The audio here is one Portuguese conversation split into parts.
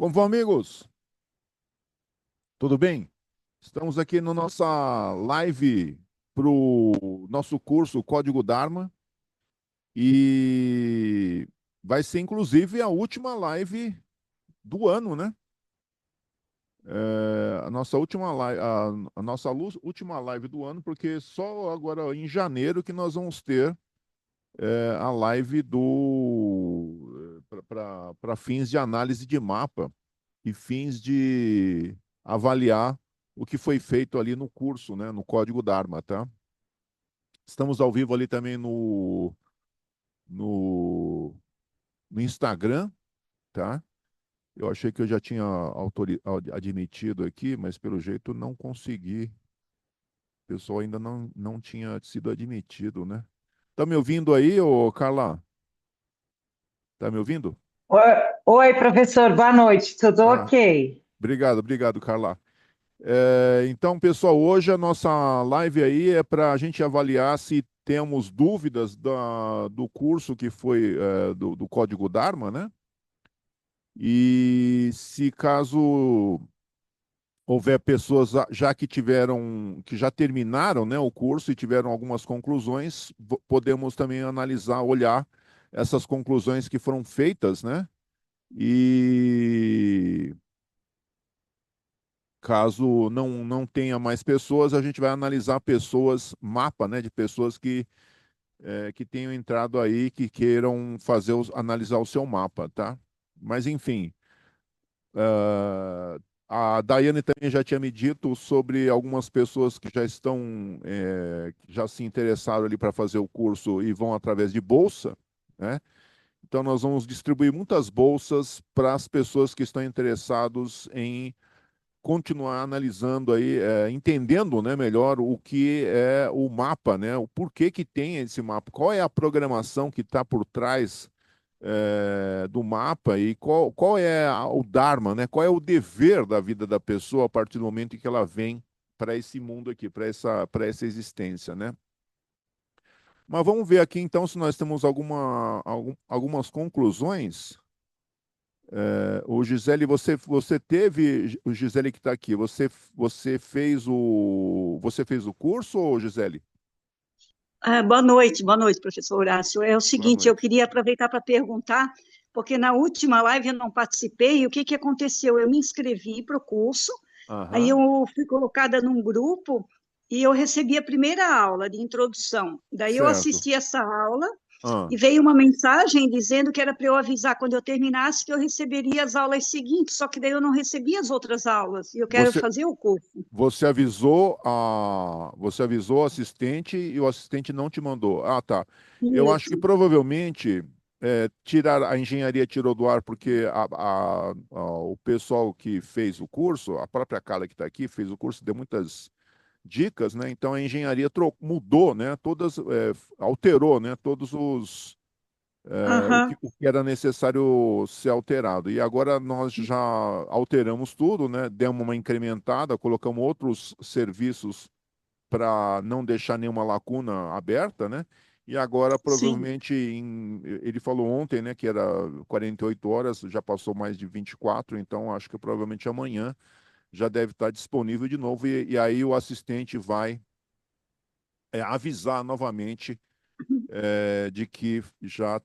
Como vão, amigos? Tudo bem? Estamos aqui na nossa live para o nosso curso Código Dharma e vai ser inclusive a última live do ano, né? A nossa última live, última live do ano, porque só agora em janeiro que nós vamos ter a live do para fins de análise de mapa e fins de avaliar o que foi feito ali no curso, né, no Código Dharma, tá? Estamos ao vivo ali também no, no Instagram, tá? Eu achei que eu já tinha admitido aqui, mas pelo jeito não consegui. O pessoal ainda não tinha sido admitido, né? Tá me ouvindo aí, ô Carla? Tá me ouvindo? Oi, oi, professor, boa noite, tudo Ah, ok? obrigado, Carla. Então, pessoal, hoje a nossa live aí é para a gente avaliar se temos dúvidas do curso que foi do Código Dharma, né? E se caso houver pessoas já que tiveram, que já terminaram, né, o curso e tiveram algumas conclusões, podemos também analisar, olhar essas conclusões que foram feitas, né? E caso não tenha mais pessoas, a gente vai analisar pessoas, mapa, né, de pessoas que tenham entrado aí, que queiram analisar o seu mapa, tá? Mas, enfim, a Daiane também já tinha me dito sobre algumas pessoas que já estão, que já se interessaram ali para fazer o curso e vão através de bolsa, né? Então, nós vamos distribuir muitas bolsas para as pessoas que estão interessadas em continuar analisando aí, entendendo, né, melhor o que é o mapa, né, o porquê que tem esse mapa, qual é a programação que está por trás do mapa e qual é o Dharma, né, qual é o dever da vida da pessoa a partir do momento em que ela vem para esse mundo aqui, para essa existência, né? Mas vamos ver aqui então se nós temos algumas conclusões. O Gisele, você teve, o Gisele que está aqui, você fez o curso, ou Gisele? Boa noite, professor Horácio. É o Boa seguinte, eu noite. queria aproveitar para perguntar, porque na última live eu não participei, e o que que aconteceu? Eu me inscrevi para o curso, aí Aham, eu fui colocada num grupo e eu recebi a primeira aula de introdução. Daí eu certo. assisti essa aula Ah, e veio uma mensagem dizendo que era para eu avisar quando eu terminasse que eu receberia as aulas seguintes, só que daí eu não recebi as outras aulas, e eu quero você, fazer o curso. você avisou o assistente e o assistente não te mandou. Ah, tá. Eu acho que Isso, provavelmente a engenharia tirou do ar porque o pessoal que fez o curso, a própria Carla que está aqui, fez o curso, deu muitas dicas, né? Então a engenharia mudou, né? Alterou, né? Todos aham, o que era necessário ser alterado. E agora nós já alteramos tudo, né? Demos uma incrementada, colocamos outros serviços para não deixar nenhuma lacuna aberta, né? E agora, sim. provavelmente, ele falou ontem, né, que era 48 horas, já passou mais de 24, então acho que provavelmente amanhã já deve estar disponível de novo, e aí o assistente vai avisar novamente de que já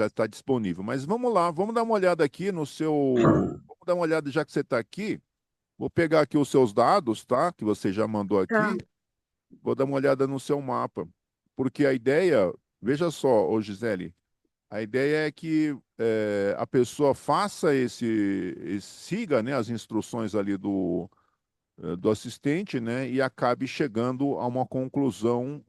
está disponível. Mas vamos lá, vamos dar uma olhada aqui no seu. Vamos dar uma olhada, já que você está aqui. Vou pegar aqui os seus dados, tá? Que você já mandou Tá. aqui. Vou dar uma olhada no seu mapa. Porque a ideia, veja só, ô Gisele, a ideia é que a pessoa faça siga, né, as instruções ali do assistente, né, e acabe chegando a uma conclusão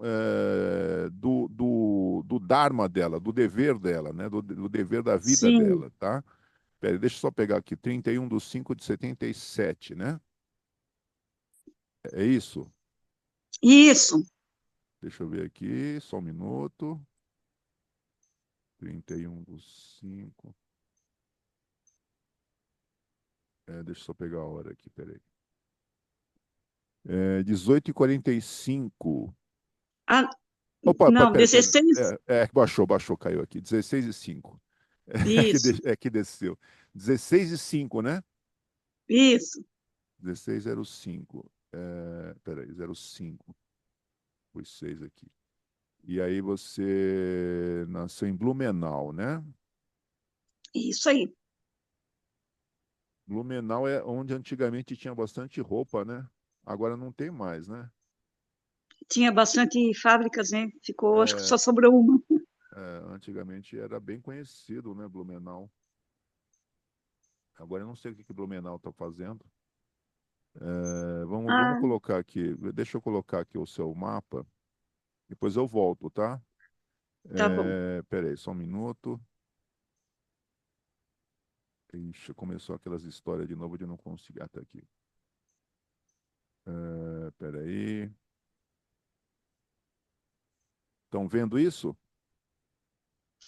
do Dharma dela, do dever dela, né, do dever da vida Sim, dela, tá? Pera, deixa eu só pegar aqui, 31/5/77, né? É isso? isso. Deixa eu ver aqui, só um minuto. 31/5. Deixa eu só pegar a hora aqui, peraí. 18h45. Ah, Opa, não, peraí, peraí. 16. Baixou, caiu aqui. 16h05. Isso, É que desceu. 16 e 5, né? isso. 16,05. Peraí, 05. Pus 6 aqui. E aí você nasceu em Blumenau, né? Isso aí. Blumenau é onde antigamente tinha bastante roupa, né? Agora não tem mais, né? Tinha bastante fábricas, né? Ficou, acho que É, só sobrou uma. antigamente era bem conhecido, né, Blumenau. Agora eu não sei o que que Blumenau está fazendo. Vamos Ah, colocar aqui, deixa eu colocar aqui o seu mapa, depois eu volto, tá? tá bom. Peraí, só um minuto. Ixi, começou aquelas histórias de novo de não conseguir. Até aqui. Peraí. Estão vendo isso?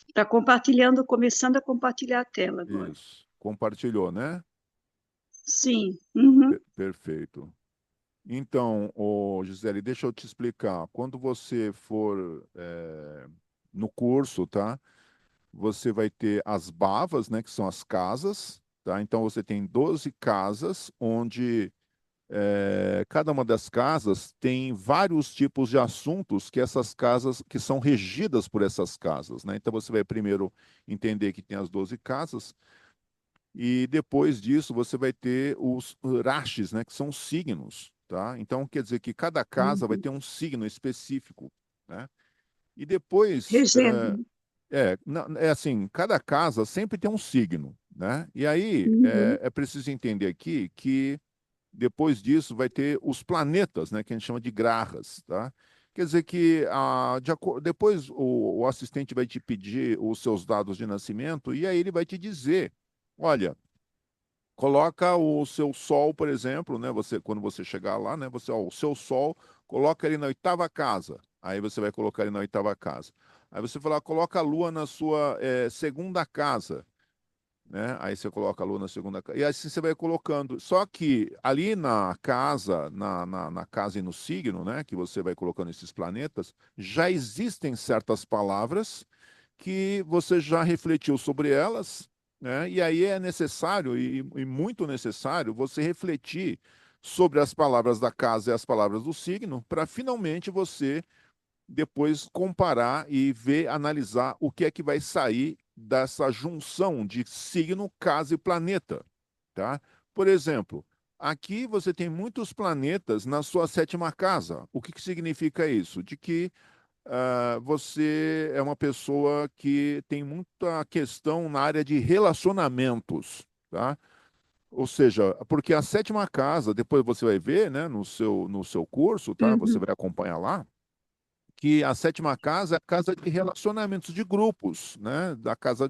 Está compartilhando, começando a compartilhar a tela agora. Isso. Compartilhou, né? Sim. Uhum, Perfeito. Então, Gisele, deixa eu te explicar. Quando você for no curso, tá? Você vai ter as bavas, né? Que são as casas, tá? Então, você tem 12 casas, onde cada uma das casas tem vários tipos de assuntos que essas casas, que são regidas por essas casas, né? Então, você vai primeiro entender que tem as 12 casas, e depois disso você vai ter os rashis, né, que são signos, tá? Então quer dizer que cada casa vai uhum. ter um signo específico, né? E depois Regendo. é assim, cada casa sempre tem um signo, né? E aí Uhum, é preciso entender aqui que depois disso vai ter os planetas, né, que a gente chama de grahas, tá? Quer dizer que depois o assistente vai te pedir os seus dados de nascimento e aí ele vai te dizer, olha, coloca o seu sol, por exemplo, né? Quando você chegar lá, né? O seu sol, coloca ele na oitava casa. Aí você vai colocar ele na oitava casa. Aí você vai lá, coloca a lua na sua segunda casa, né? Aí você coloca a lua na segunda casa. E assim você vai colocando. Só que ali na casa, na casa e no signo, né? Que você vai colocando esses planetas, já existem certas palavras que você já refletiu sobre elas, né? E aí é necessário, e muito necessário, você refletir sobre as palavras da casa e as palavras do signo, para finalmente você depois comparar e ver, analisar o que é que vai sair dessa junção de signo, casa e planeta, tá? Por exemplo, aqui você tem muitos planetas na sua sétima casa. O que que significa isso? De que você é uma pessoa que tem muita questão na área de relacionamentos, tá? Ou seja, porque a sétima casa, depois você vai ver, né, no seu curso, tá? Você uhum, vai acompanhar lá, que a sétima casa é a casa de relacionamentos de grupos, né? Da casa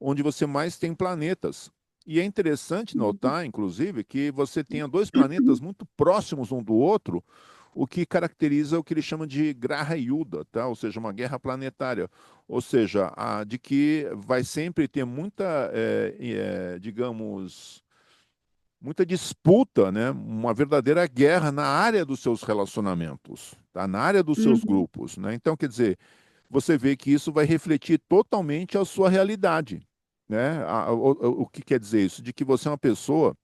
onde você mais tem planetas. E é interessante uhum, notar, inclusive, que você tenha dois planetas muito próximos um do outro, o que caracteriza o que ele chama de Graha Yuddha, tá? Ou seja, uma guerra planetária. Ou seja, de que vai sempre ter muita, digamos, muita disputa, né? Uma verdadeira guerra na área dos seus relacionamentos, tá? Na área dos seus uhum, grupos, né? Então, quer dizer, você vê que isso vai refletir totalmente a sua realidade, né? O que quer dizer isso? De que você é uma pessoa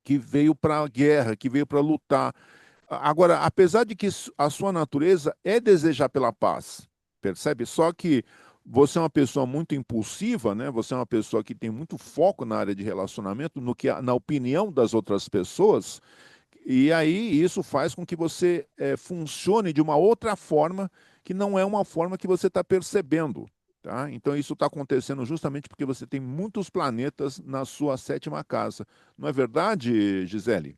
que veio para a guerra, que veio para lutar. Agora, apesar de que a sua natureza é desejar pela paz, percebe? Só que você é uma pessoa muito impulsiva, né? Você é uma pessoa que tem muito foco na área de relacionamento, no que na opinião das outras pessoas, e aí isso faz com que você funcione de uma outra forma que não é uma forma que você está percebendo, tá? Então isso está acontecendo justamente porque você tem muitos planetas na sua sétima casa. Não é verdade, Gisele?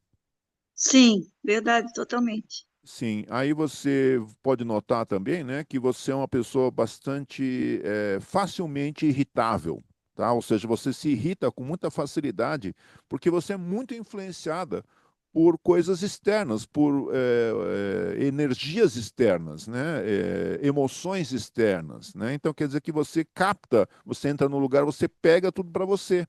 sim, verdade, totalmente. Sim, aí você pode notar também, né, que você é uma pessoa bastante facilmente irritável, tá? Ou seja, você se irrita com muita facilidade porque você é muito influenciada por coisas externas, por energias externas, né, emoções externas, né? Então quer dizer que você capta, você entra no lugar, você pega tudo para você,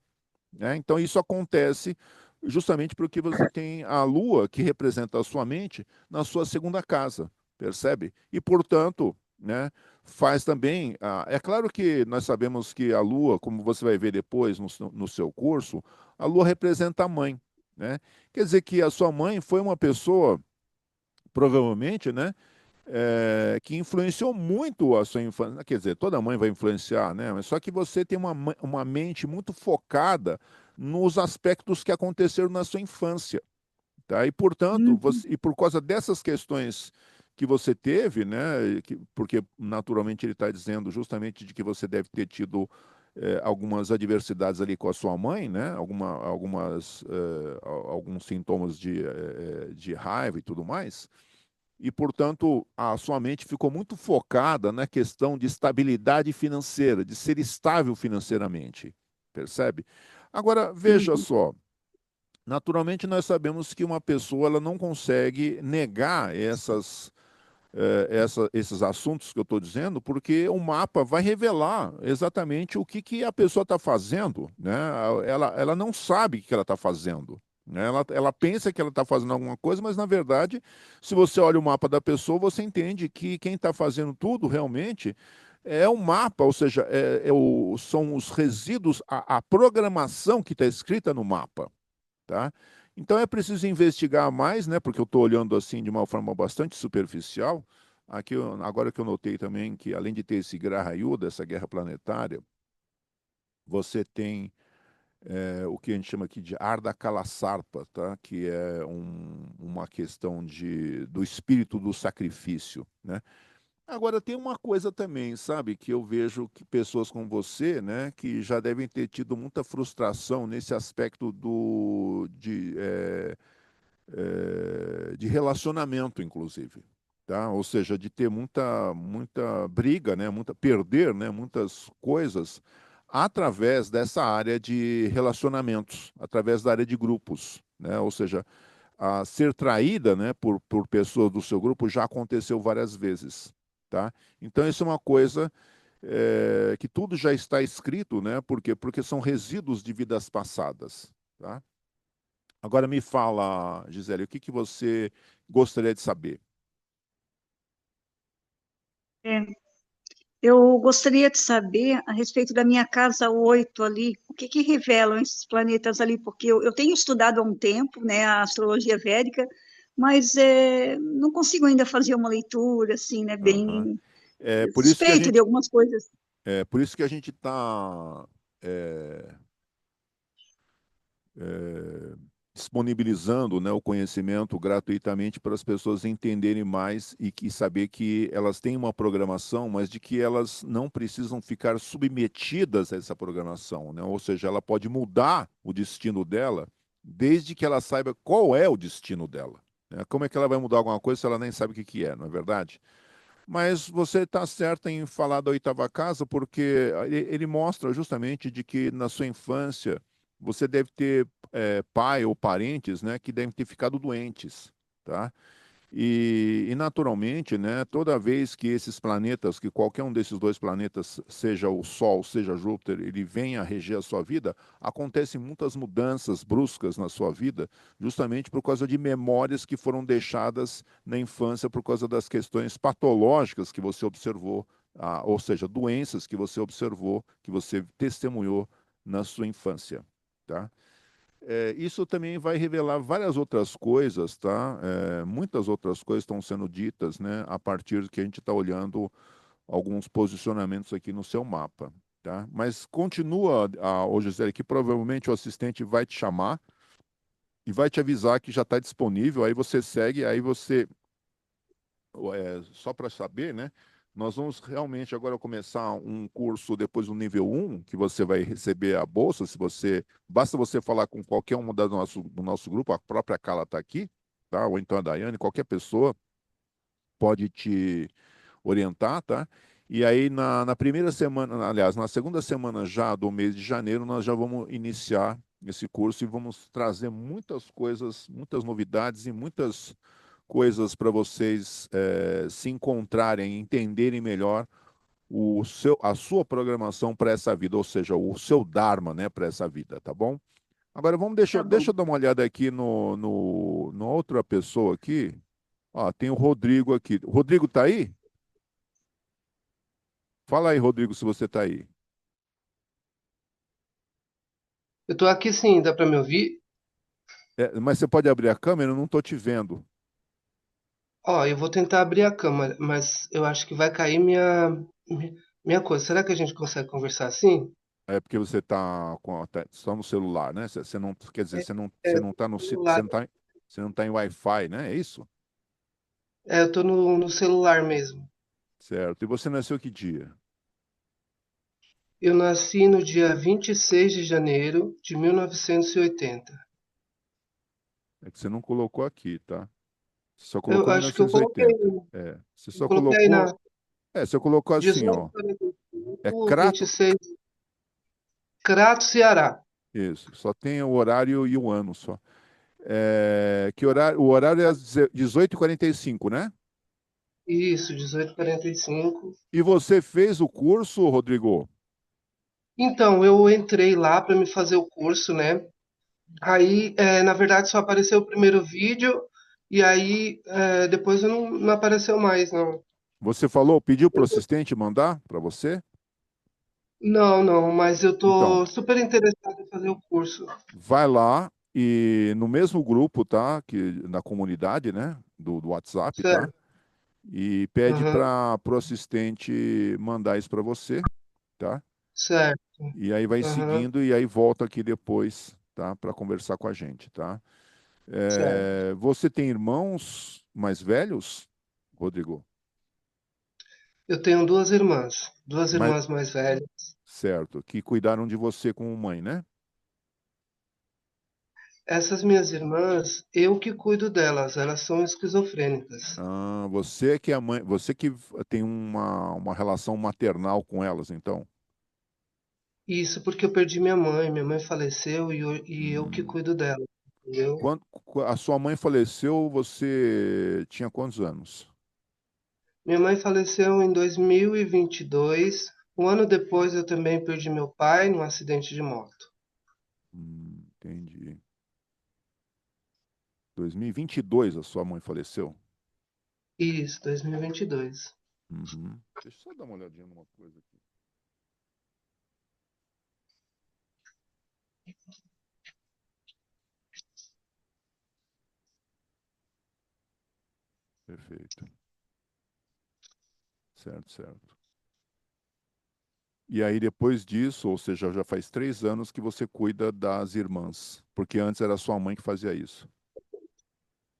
né? Então, isso acontece justamente porque você tem a Lua, que representa a sua mente, na sua segunda casa, percebe? E, portanto, né, faz também. É claro que nós sabemos que a Lua, como você vai ver depois no seu curso, a Lua representa a mãe, né? Quer dizer que a sua mãe foi uma pessoa, provavelmente, né? Que influenciou muito a sua infância. Quer dizer, toda mãe vai influenciar, né? Mas só que você tem uma mente muito focada nos aspectos que aconteceram na sua infância. Tá? E, portanto, Uhum. e por causa dessas questões que você teve, né, porque naturalmente ele está dizendo justamente de que você deve ter tido algumas adversidades ali com a sua mãe, né, alguns sintomas de raiva e tudo mais, e, portanto, a sua mente ficou muito focada na questão de estabilidade financeira, de ser estável financeiramente, percebe? Agora, veja Sim. só, naturalmente, nós sabemos que uma pessoa ela não consegue negar esses assuntos que eu estou dizendo, porque o mapa vai revelar exatamente o que a pessoa está fazendo, né? Ela não sabe o que ela está fazendo, né? Ela pensa que ela está fazendo alguma coisa, mas na verdade, se você olha o mapa da pessoa, você entende que quem está fazendo tudo realmente é o mapa, ou seja, são os resíduos, a programação que está escrita no mapa. Tá? Então é preciso investigar mais, né? Porque eu estou olhando assim de uma forma bastante superficial. Aqui, agora que eu notei também que além de ter esse Graha Yuga, essa guerra planetária, você tem o que a gente chama aqui de Arda Kalasarpa, tá? Que é uma questão do espírito do sacrifício, né? Agora tem uma coisa também, sabe, que eu vejo que pessoas como você, né, que já devem ter tido muita frustração nesse aspecto de relacionamento, inclusive, tá? Ou seja, de ter muita briga, né, perder, né, muitas coisas através dessa área de relacionamentos, através da área de grupos, né? Ou seja, a ser traída, né, por pessoas do seu grupo já aconteceu várias vezes, tá? Então isso é uma coisa que tudo já está escrito, né? Por quê? Porque são resíduos de vidas passadas, tá? Agora me fala, Gisele, o que você gostaria de saber? É. Eu gostaria de saber a respeito da minha casa 8 ali, o que que revelam esses planetas ali, porque eu tenho estudado há um tempo, né, a astrologia védica, mas não consigo ainda fazer uma leitura, assim, né, Aham. bem É por isso que a suspeito de gente, algumas coisas. é por isso que a gente está disponibilizando, né, o conhecimento gratuitamente para as pessoas entenderem mais e que saber que elas têm uma programação, mas de que elas não precisam ficar submetidas a essa programação, né? Ou seja, ela pode mudar o destino dela desde que ela saiba qual é o destino dela, né? Como é que ela vai mudar alguma coisa se ela nem sabe o que que é, não é verdade? Mas você está certa em falar da oitava casa, porque ele mostra justamente de que na sua infância você deve ter pai ou parentes, né, que devem ter ficado doentes, tá? E naturalmente, né, toda vez que esses planetas, que qualquer um desses dois planetas, seja o Sol, seja Júpiter, ele venha a reger a sua vida, acontecem muitas mudanças bruscas na sua vida, justamente por causa de memórias que foram deixadas na infância por causa das questões patológicas que você observou, ou seja, doenças que você observou, que você testemunhou na sua infância, tá? Isso também vai revelar várias outras coisas, tá? Muitas outras coisas estão sendo ditas, né, a partir que a gente está olhando alguns posicionamentos aqui no seu mapa, tá? Mas continua, ô Gisele, que provavelmente o assistente vai te chamar e vai te avisar que já está disponível, aí você segue, aí você só para saber, né? Nós vamos realmente agora começar um curso depois do nível um que você vai receber a bolsa, se você, basta você falar com qualquer um do nosso grupo, a própria Carla está aqui, tá? Ou então a Daiane, qualquer pessoa pode te orientar, tá? E aí na primeira semana, aliás, na segunda semana já do mês de janeiro, nós já vamos iniciar esse curso e vamos trazer muitas coisas, muitas novidades e muitas coisas para vocês se encontrarem, entenderem melhor a sua programação para essa vida, ou seja, o seu Dharma, né, para essa vida, tá bom? Agora vamos Tá deixa bom. eu dar uma olhada aqui no outra pessoa aqui. Ó, tem o Rodrigo aqui. O Rodrigo tá aí? Fala aí, Rodrigo, se você está aí. Eu tô aqui sim, dá para me ouvir? Mas você pode abrir a câmera? Eu não estou te vendo. Ó, eu vou tentar abrir a câmera, mas eu acho que vai cair minha coisa. Será que a gente consegue conversar assim? É porque você está só no celular, né? Você não, quer dizer, É, você é, não está celular. você não tá em Wi-Fi, né? É isso? Eu tô no celular mesmo. Certo. E você nasceu que dia? Eu nasci no dia 26 de janeiro de 1980. É que você não colocou aqui, tá? Você só Eu colocou acho que eu coloquei, 1980. Você eu só coloquei aí colocou. na Você colocou assim, ó. É 18:45, Crato. 26, Crato, Ceará. Isso. Só tem o horário e o ano só. Que horário? O horário é às 18h45, né? Isso, 18:45. E você fez o curso, Rodrigo? Então, eu entrei lá para me fazer o curso, né? Aí, na verdade, só apareceu o primeiro vídeo e aí depois eu não apareceu mais, não. Você falou, pediu para o assistente mandar para você? Não, não, mas eu Então, tô super interessado em fazer o curso. vai lá e no mesmo grupo, tá? Na comunidade, né? Do WhatsApp, tá? Certo. E pede Aham, para o assistente mandar isso para você, tá? certo. E aí vai Aham, seguindo e aí volta aqui depois, tá? Para conversar com a gente, tá? certo. Você tem irmãos mais velhos, Rodrigo? Eu tenho duas Mais, irmãs mais velhas. certo, que cuidaram de você como mãe, né? Essas minhas irmãs, eu que cuido delas, elas são esquizofrênicas. Ah, você que é a mãe, você que tem uma relação maternal com elas, então. Isso porque eu perdi minha mãe faleceu e eu que Hum. cuido dela, entendeu? Quando a sua mãe faleceu, você tinha quantos anos? Minha mãe faleceu em 2022. Um ano depois, eu também perdi meu pai num acidente de moto. Entendi. 2022 a sua mãe faleceu? Isso, 2022. Uhum. Deixa eu só dar uma olhadinha numa coisa aqui. Perfeito. Certo, certo. E aí, depois disso, ou seja, já faz 3 anos que você cuida das irmãs, porque antes era sua mãe que fazia isso.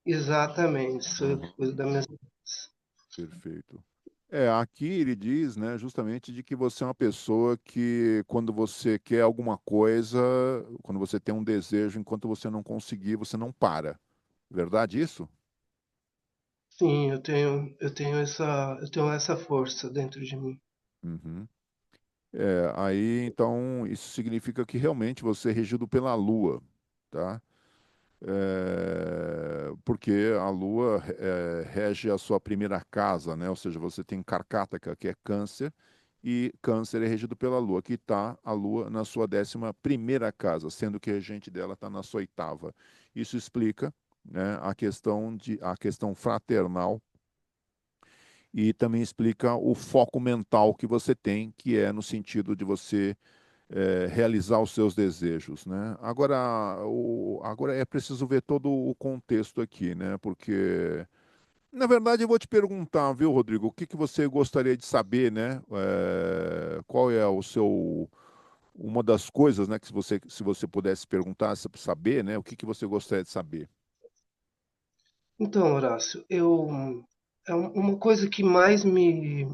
Exatamente, sou eu que Aham, cuido das minhas irmãs. perfeito. Aqui ele diz, né, justamente de que você é uma pessoa que, quando você quer alguma coisa, quando você tem um desejo, enquanto você não conseguir, você não para. Verdade isso? Sim, eu tenho essa força dentro de mim. Uhum. Aí, então, isso significa que realmente você é regido pela Lua, tá? Porque a Lua rege a sua primeira casa, né? Ou seja, você tem Karkataka, que é Câncer, e Câncer é regido pela Lua, que está a Lua na sua 11ª casa, sendo que a regente dela está na sua oitava. Isso explica, né, a questão fraternal e também explica o foco mental que você tem, que é no sentido de você realizar os seus desejos, né? Agora é preciso ver todo o contexto aqui, né? Porque, na verdade, eu vou te perguntar, viu, Rodrigo, o que que você gostaria de saber, né? Qual é uma das coisas, né, que se você pudesse perguntar, saber, né? O que que você gostaria de saber? Então, Horácio, uma coisa que mais me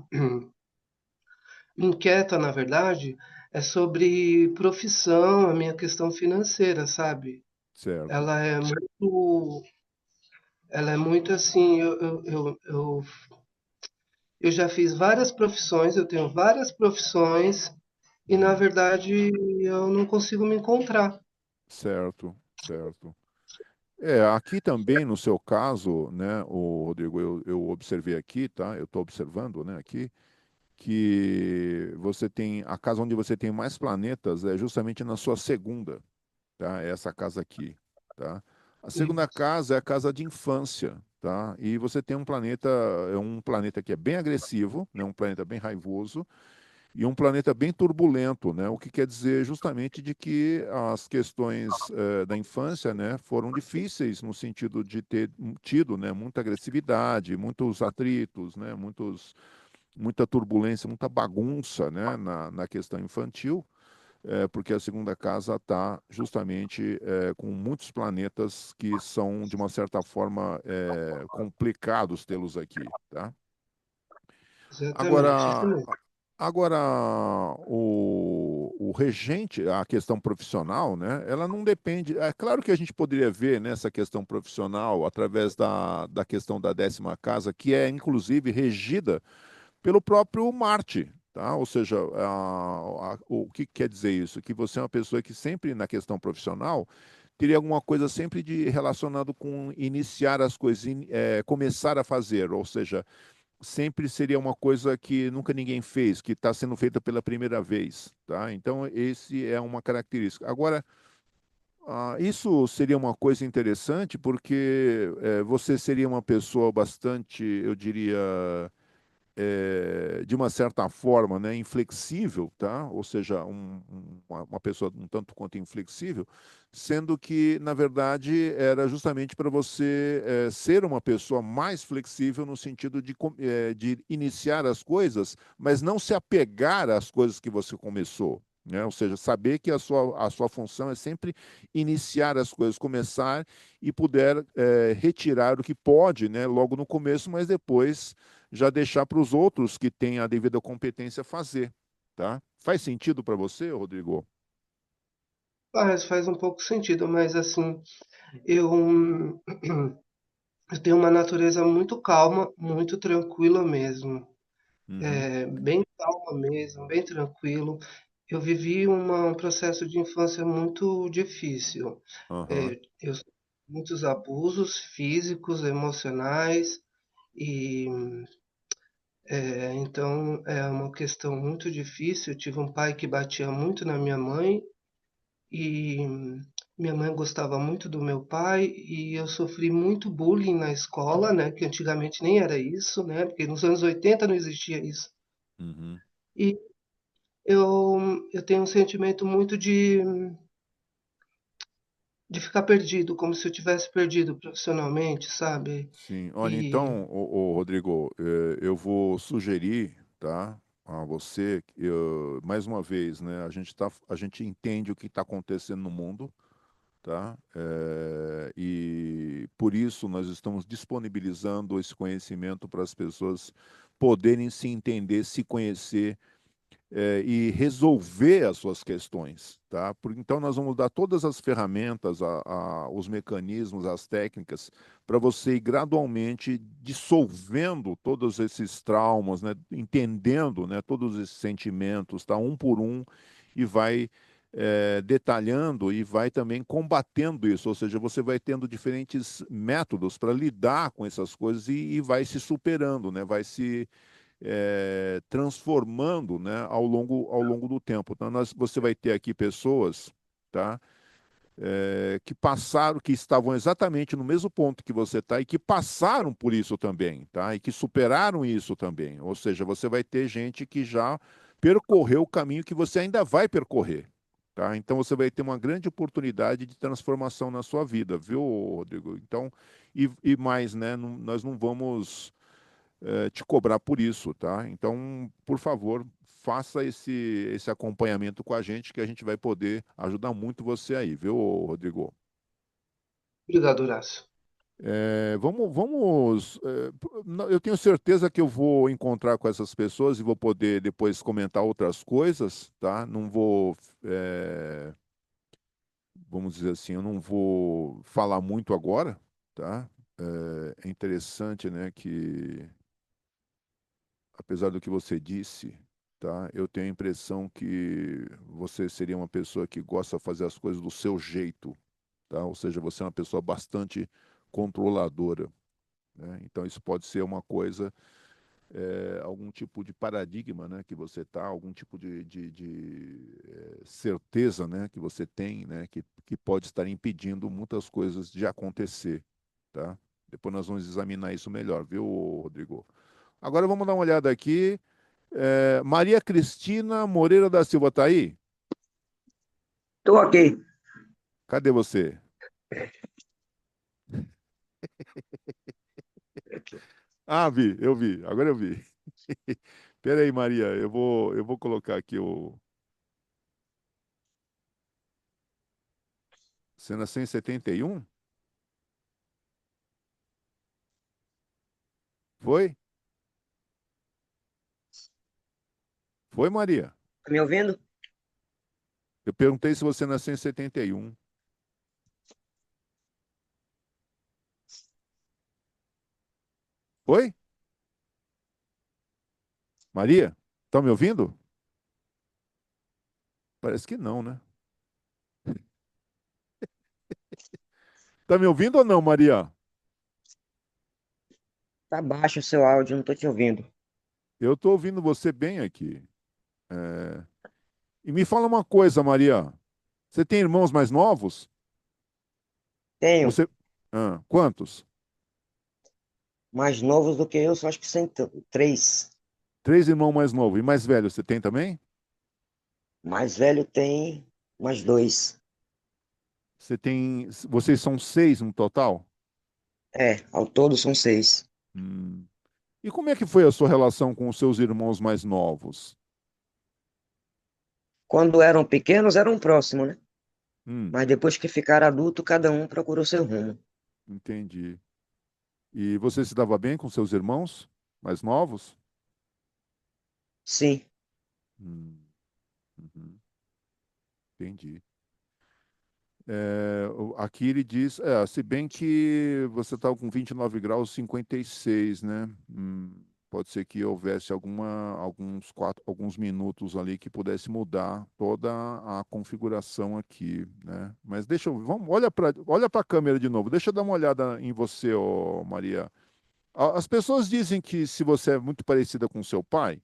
inquieta, na verdade, é sobre profissão, a minha questão financeira, sabe? Certo, Ela é muito, ela é muito assim, eu já fiz várias profissões, eu tenho várias profissões e, na Uhum. verdade, eu não consigo me encontrar. Certo, certo. Aqui também, no seu caso, né, o Rodrigo, eu observei aqui, tá? Eu estou observando, né, aqui, que você tem, a casa onde você tem mais planetas é justamente na sua segunda, tá? É essa casa aqui, tá? A segunda Isso. casa é a casa de infância, tá? E você tem um planeta que é bem agressivo, né? Um planeta bem raivoso, e um planeta bem turbulento, né? O que quer dizer justamente de que as questões da infância, né, foram difíceis no sentido de ter tido, né, muita agressividade, muitos atritos, né, muita turbulência, muita bagunça, né, na questão infantil, porque a segunda casa está justamente com muitos planetas que são, de uma certa forma, complicados tê-los aqui, tá? Exatamente, isso Agora, mesmo. agora o regente, a questão profissional, né, ela não depende. É claro que a gente poderia ver nessa questão profissional através da questão da 10ª casa, que é inclusive regida pelo próprio Marte. Tá? Ou seja, o que quer dizer isso? Que você é uma pessoa que sempre, na questão profissional, teria alguma coisa sempre de relacionado com iniciar as coisas, começar a fazer, ou seja, sempre seria uma coisa que nunca ninguém fez, que está sendo feita pela primeira vez, tá? Então, esse é uma característica. Agora, isso seria uma coisa interessante, porque você seria uma pessoa bastante, eu diria, de uma certa forma, né, inflexível, tá? Ou seja, uma pessoa um tanto quanto inflexível, sendo que, na verdade, era justamente para você ser uma pessoa mais flexível no sentido de iniciar as coisas, mas não se apegar às coisas que você começou. Né? Ou seja, saber que a sua função é sempre iniciar as coisas, começar e puder retirar o que pode, né, logo no começo, mas depois já deixar para os outros que têm a devida competência fazer, tá? Faz sentido para você, Rodrigo? Faz um pouco sentido, mas assim, eu, eu tenho uma natureza muito calma, muito tranquila mesmo. Uhum. Bem calma mesmo, bem tranquilo. Eu vivi um processo de infância muito difícil. Aham. Eu sofri muitos abusos físicos, emocionais, e então é uma questão muito difícil. Eu tive um pai que batia muito na minha mãe, e minha mãe gostava muito do meu pai, e eu sofri muito bullying na escola, né? Que antigamente nem era isso, né? Porque nos anos 80 não existia isso. Uhum. E eu tenho um sentimento muito de ficar perdido, como se eu tivesse perdido profissionalmente, sabe? Sim. Olha, E então, Rodrigo, eu vou sugerir, tá, a você, mais uma vez, né, a gente entende o que está acontecendo no mundo, tá? E por isso nós estamos disponibilizando esse conhecimento para as pessoas poderem se entender, se conhecer e resolver as suas questões, tá? Então nós vamos dar todas as ferramentas, os mecanismos, as técnicas para você ir gradualmente dissolvendo todos esses traumas, né? Entendendo, né? Todos esses sentimentos, tá? Um por um e vai detalhando e vai também combatendo isso, ou seja, você vai tendo diferentes métodos para lidar com essas coisas e vai se superando, né? Vai se transformando, né, ao longo do tempo. Então, você vai ter aqui pessoas, tá, que passaram, que estavam exatamente no mesmo ponto que você está e que passaram por isso também, tá, e que superaram isso também. Ou seja, você vai ter gente que já percorreu o caminho que você ainda vai percorrer. Tá? Então você vai ter uma grande oportunidade de transformação na sua vida, viu, Rodrigo? Então, e mais, né? Nós não vamos te cobrar por isso, tá? Então, por favor, faça esse acompanhamento com a gente, que a gente vai poder ajudar muito você aí, viu, Rodrigo? obrigado, Horácio. Eu tenho certeza que eu vou encontrar com essas pessoas e vou poder depois comentar outras coisas, tá? Não vou, vamos dizer assim, eu não vou falar muito agora, tá? É interessante, né, que apesar do que você disse, tá? Eu tenho a impressão que você seria uma pessoa que gosta de fazer as coisas do seu jeito, tá? Ou seja, você é uma pessoa bastante controladora, né? Então isso pode ser uma coisa, algum tipo de paradigma, né? Que você tá, algum tipo de certeza, né? Que você tem, né? Que pode estar impedindo muitas coisas de acontecer, tá? Depois nós vamos examinar isso melhor, viu, Rodrigo? Agora vamos dar uma olhada aqui. Maria Cristina Moreira da Silva está aí? Estou aqui. Cadê você? Ah, eu vi, agora eu vi. Espera aí, Maria, eu vou colocar aqui o... Você nasceu em 71? Foi? Foi, Maria? Tá me ouvindo? Eu perguntei se você nasceu em 71. Foi? Maria? Estão me ouvindo? Parece que não, né? Tá me ouvindo ou não, Maria? Tá baixo o seu áudio, não estou te ouvindo. Eu estou ouvindo você bem aqui. É, E me fala uma coisa, Maria. Você tem irmãos mais novos? Tenho Você... Quantos? mais novos do que eu, só acho que são três. 3 irmãos mais novos. E mais velho, você tem também? Mais velho tem mais dois. Você tem... Vocês são 6 no total? Ao todo são seis. Hum. E como é que foi a sua relação com os seus irmãos mais novos? Quando eram pequenos, eram próximos, né? Hum, Mas depois que ficaram adultos, cada um procurou seu rumo. entendi. E você se dava bem com seus irmãos mais novos? Sim, Hum, uhum, entendi. Aqui ele diz, se bem que você estava com 29 graus 56, né? Pode ser que houvesse alguns minutos ali que pudesse mudar toda a configuração aqui, né? Mas olha para a câmera de novo. Deixa eu dar uma olhada em você, ô Maria. As pessoas dizem que se você é muito parecida com seu pai,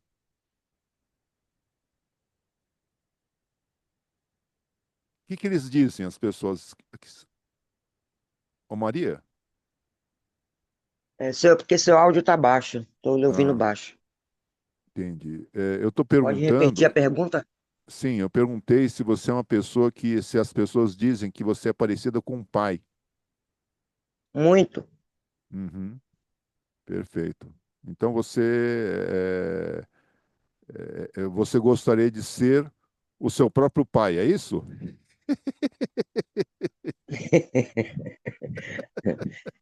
o que que eles dizem, as pessoas? Ô Maria? porque seu áudio tá baixo. Estou lhe ouvindo Ah, baixo. entendi. Eu estou Pode repetir a perguntando. pergunta? Sim, eu perguntei se você é uma pessoa se as pessoas dizem que você é parecida com o pai. Muito. Uhum, perfeito. Então você gostaria de ser o seu próprio pai, é isso?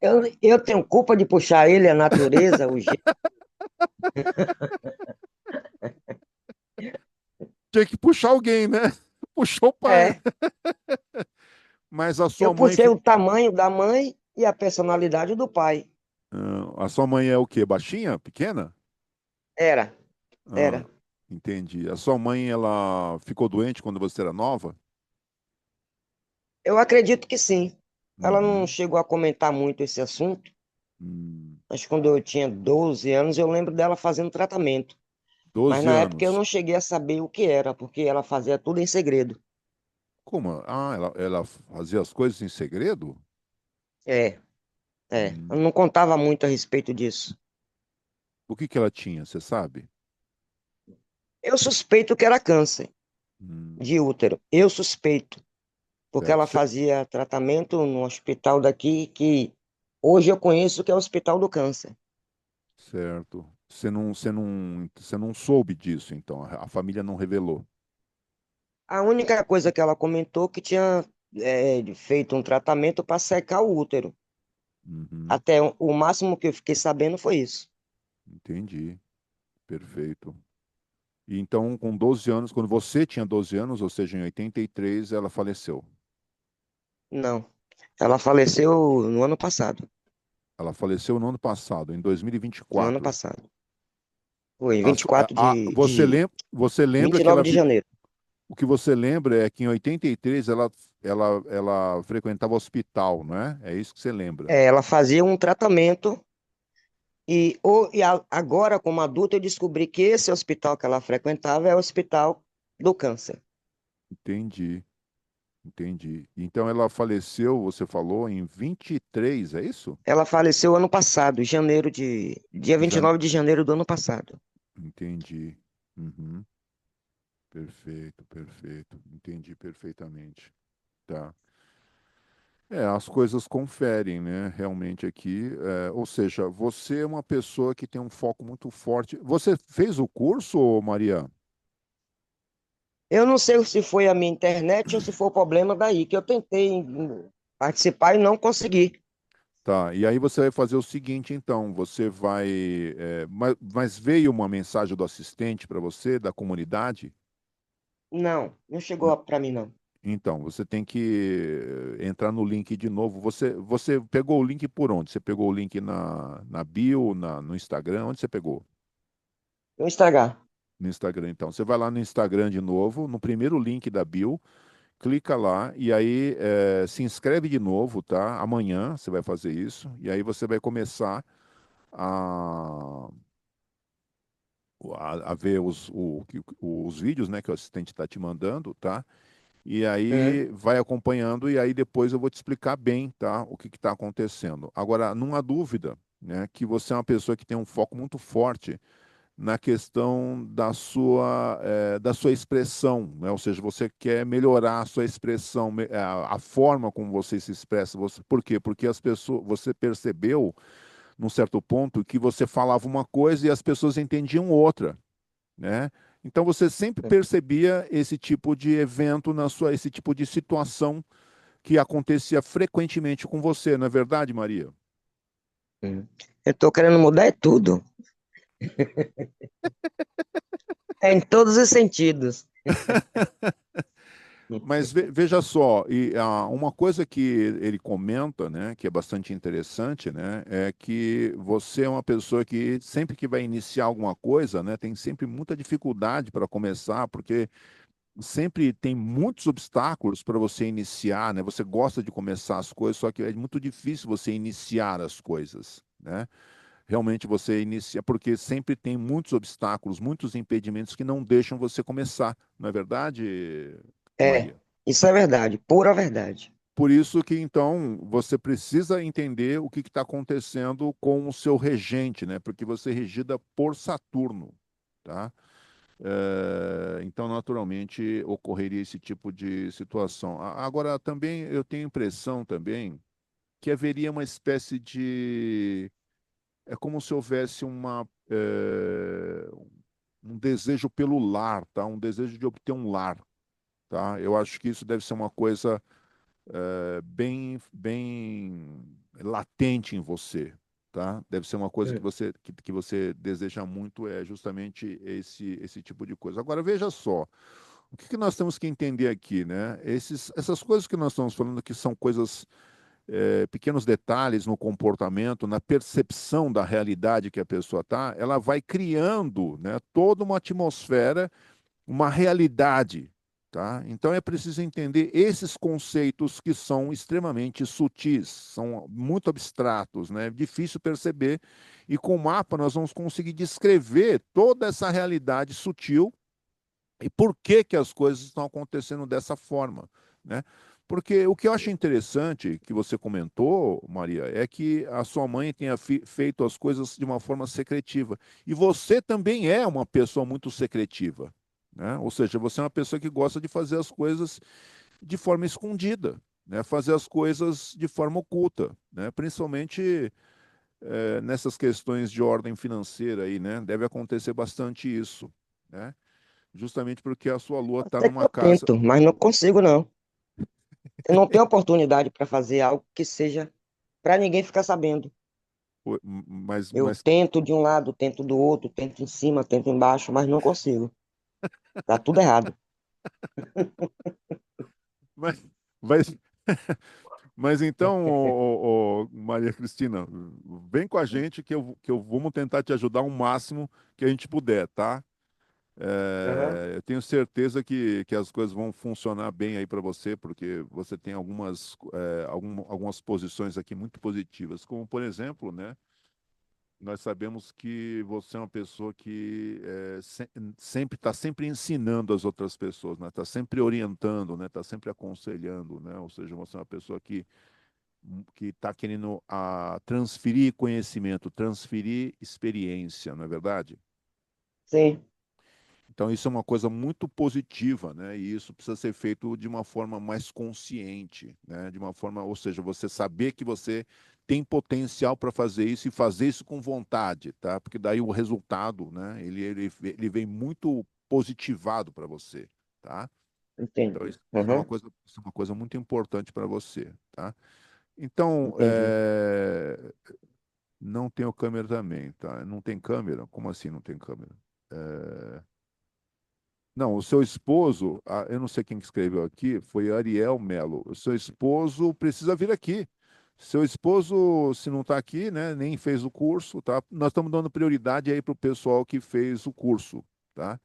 Eu tenho culpa de puxar ele, a natureza, o jeito. Tinha que puxar alguém, né? Puxou o pai. É, Mas a eu sua mãe, puxei o tamanho da mãe e a personalidade do pai. a sua mãe é o quê? Baixinha? Pequena? Era, Ah, era. entendi. A sua mãe, ela ficou doente quando você era nova? Eu acredito que sim. Ela não Uhum. chegou a comentar muito esse assunto, Hum, mas quando eu tinha 12 anos, eu lembro dela fazendo tratamento. Mas 12 na época eu anos. não cheguei a saber o que era, porque ela fazia tudo em segredo. Como? Ela fazia as coisas em segredo? É, eu Hum. não contava muito a respeito disso. O que que ela tinha, você sabe? Eu suspeito que era câncer Hum, de útero. Eu suspeito, porque certo, ela fazia tratamento no hospital daqui, que hoje eu conheço que é o Hospital do Câncer. certo. Você não soube disso, então. A família não revelou. A única coisa que ela comentou que tinha feito um tratamento para secar o útero. Uhum, Até o máximo que eu fiquei sabendo foi isso. entendi. Perfeito. E então, com 12 anos, quando você tinha 12 anos, ou seja, em 83, ela faleceu. Não, ela faleceu no ano passado. Ela faleceu no ano passado, em No ano 2024. passado. Foi 24 Você lembra que 29 de janeiro. o que você lembra é que em 83 ela frequentava hospital, não é? É isso que você lembra. Ela fazia um tratamento agora, como adulta, eu descobri que esse hospital que ela frequentava é o Hospital do Câncer. Entendi, entendi. Então ela faleceu, você falou, em 23, é isso? Ela faleceu ano passado, dia Já 29 de janeiro do ano passado. entendi. Uhum. Perfeito, perfeito. Entendi perfeitamente. Tá. As coisas conferem, né? Realmente aqui. Ou seja, você é uma pessoa que tem um foco muito forte. Você fez o curso, Maria? Eu não sei se foi a minha internet ou se foi o problema daí, que eu tentei participar e não consegui. Tá. E aí você vai fazer o seguinte, então. Você vai. Mas veio uma mensagem do assistente para você, da comunidade? Não, não chegou para mim, não. Então, você tem que entrar no link de novo. Você pegou o link por onde? Você pegou o link na bio, no Instagram? Onde você pegou? Vou estragar. No Instagram, então. Você vai lá no Instagram de novo, no primeiro link da bio, clica lá e aí se inscreve de novo, tá? Amanhã você vai fazer isso. E aí você vai começar a, a ver os vídeos, né, que o assistente está te mandando, tá? E Uhum. aí vai acompanhando e aí depois eu vou te explicar bem, tá? O que está acontecendo. Agora, não há dúvida, né, que você é uma pessoa que tem um foco muito forte na questão da sua expressão, né? Ou seja, você quer melhorar a sua expressão, a forma como você se expressa. Por quê? Porque as pessoas, você percebeu, num certo ponto, que você falava uma coisa e as pessoas entendiam outra, né? Então você sempre percebia esse tipo de evento esse tipo de situação que acontecia frequentemente com você, não é verdade, Maria? Uhum. Eu tô querendo mudar é tudo. É em todos os sentidos. Mas veja só, uma coisa que ele comenta, né, que é bastante interessante, né, é que você é uma pessoa que sempre que vai iniciar alguma coisa, né, tem sempre muita dificuldade para começar, porque sempre tem muitos obstáculos para você iniciar, né? Você gosta de começar as coisas, só que é muito difícil você iniciar as coisas, né? Realmente você inicia, porque sempre tem muitos obstáculos, muitos impedimentos que não deixam você começar, não é verdade, É, Maria? isso é verdade, pura verdade. Por isso que, então, você precisa entender o que está acontecendo com o seu regente, né? Porque você é regida por Saturno, tá? Então, naturalmente, ocorreria esse tipo de situação. Agora, também, eu tenho a impressão também que haveria uma espécie de... É como se houvesse um desejo pelo lar, tá? Um desejo de obter um lar, tá? Eu acho que isso deve ser uma coisa bem latente em você, tá? Deve ser uma coisa Uhum. que você deseja muito, é justamente esse tipo de coisa. Agora, veja só, o que nós temos que entender aqui, né? Essas coisas que nós estamos falando que são coisas, pequenos detalhes no comportamento, na percepção da realidade que a pessoa está, ela vai criando, né, toda uma atmosfera, uma realidade, tá? Então é preciso entender esses conceitos que são extremamente sutis, são muito abstratos, né? É difícil perceber, e com o mapa nós vamos conseguir descrever toda essa realidade sutil e por que que as coisas estão acontecendo dessa forma, né? Porque o que eu acho interessante que você comentou, Maria, é que a sua mãe tenha feito as coisas de uma forma secretiva. E você também é uma pessoa muito secretiva, né? Ou seja, você é uma pessoa que gosta de fazer as coisas de forma escondida, né? Fazer as coisas de forma oculta, né? Principalmente nessas questões de ordem financeira aí, né? Deve acontecer bastante isso, né? Justamente porque a sua lua está Até que numa eu casa. tento, mas não consigo, não. Eu não tenho oportunidade para fazer algo que seja para ninguém ficar sabendo. Eu Mas, tento de um lado, tento do outro, tento em cima, tento embaixo, mas não consigo. Tá tudo errado. mas, mas, mas então, Maria Cristina, vem com a gente que eu vamos tentar te ajudar o máximo que a gente puder, tá? Aham. Eu tenho certeza que as coisas vão funcionar bem aí para você, porque você tem algumas posições aqui muito positivas, como por exemplo, né? Nós sabemos que você é uma pessoa que sempre está sempre ensinando as outras pessoas, né? Está sempre orientando, né? Está sempre aconselhando, né? Ou seja, você é uma pessoa que está querendo transferir conhecimento, transferir experiência, não é verdade? Sim. Então, isso é uma coisa muito positiva, né? E isso precisa ser feito de uma forma mais consciente, né? De uma forma, ou seja, você saber que você tem potencial para fazer isso e fazer isso com vontade, tá? Porque daí o resultado, né? Ele vem muito positivado para você, tá? Então, Entendi. isso é uma Uhum, coisa, isso é uma coisa muito importante para você, tá? Então, entendi. não tenho câmera também, tá? Não tem câmera? Como assim não tem câmera? Não, o seu esposo, eu não sei quem que escreveu aqui, foi Ariel Melo. O seu esposo precisa vir aqui. Seu esposo, se não está aqui, né, nem fez o curso, tá? Nós estamos dando prioridade aí para o pessoal que fez o curso, tá?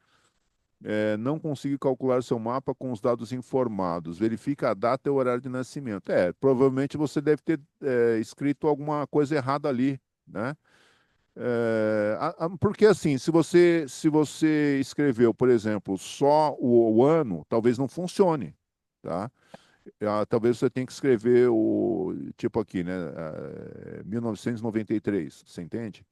Não consegui calcular seu mapa com os dados informados. Verifica a data e o horário de nascimento. Provavelmente você deve ter escrito alguma coisa errada ali, né? Porque assim, se você escreveu, por exemplo, só o ano, talvez não funcione, tá? Talvez você tenha que escrever o tipo aqui, né? 1993, você entende?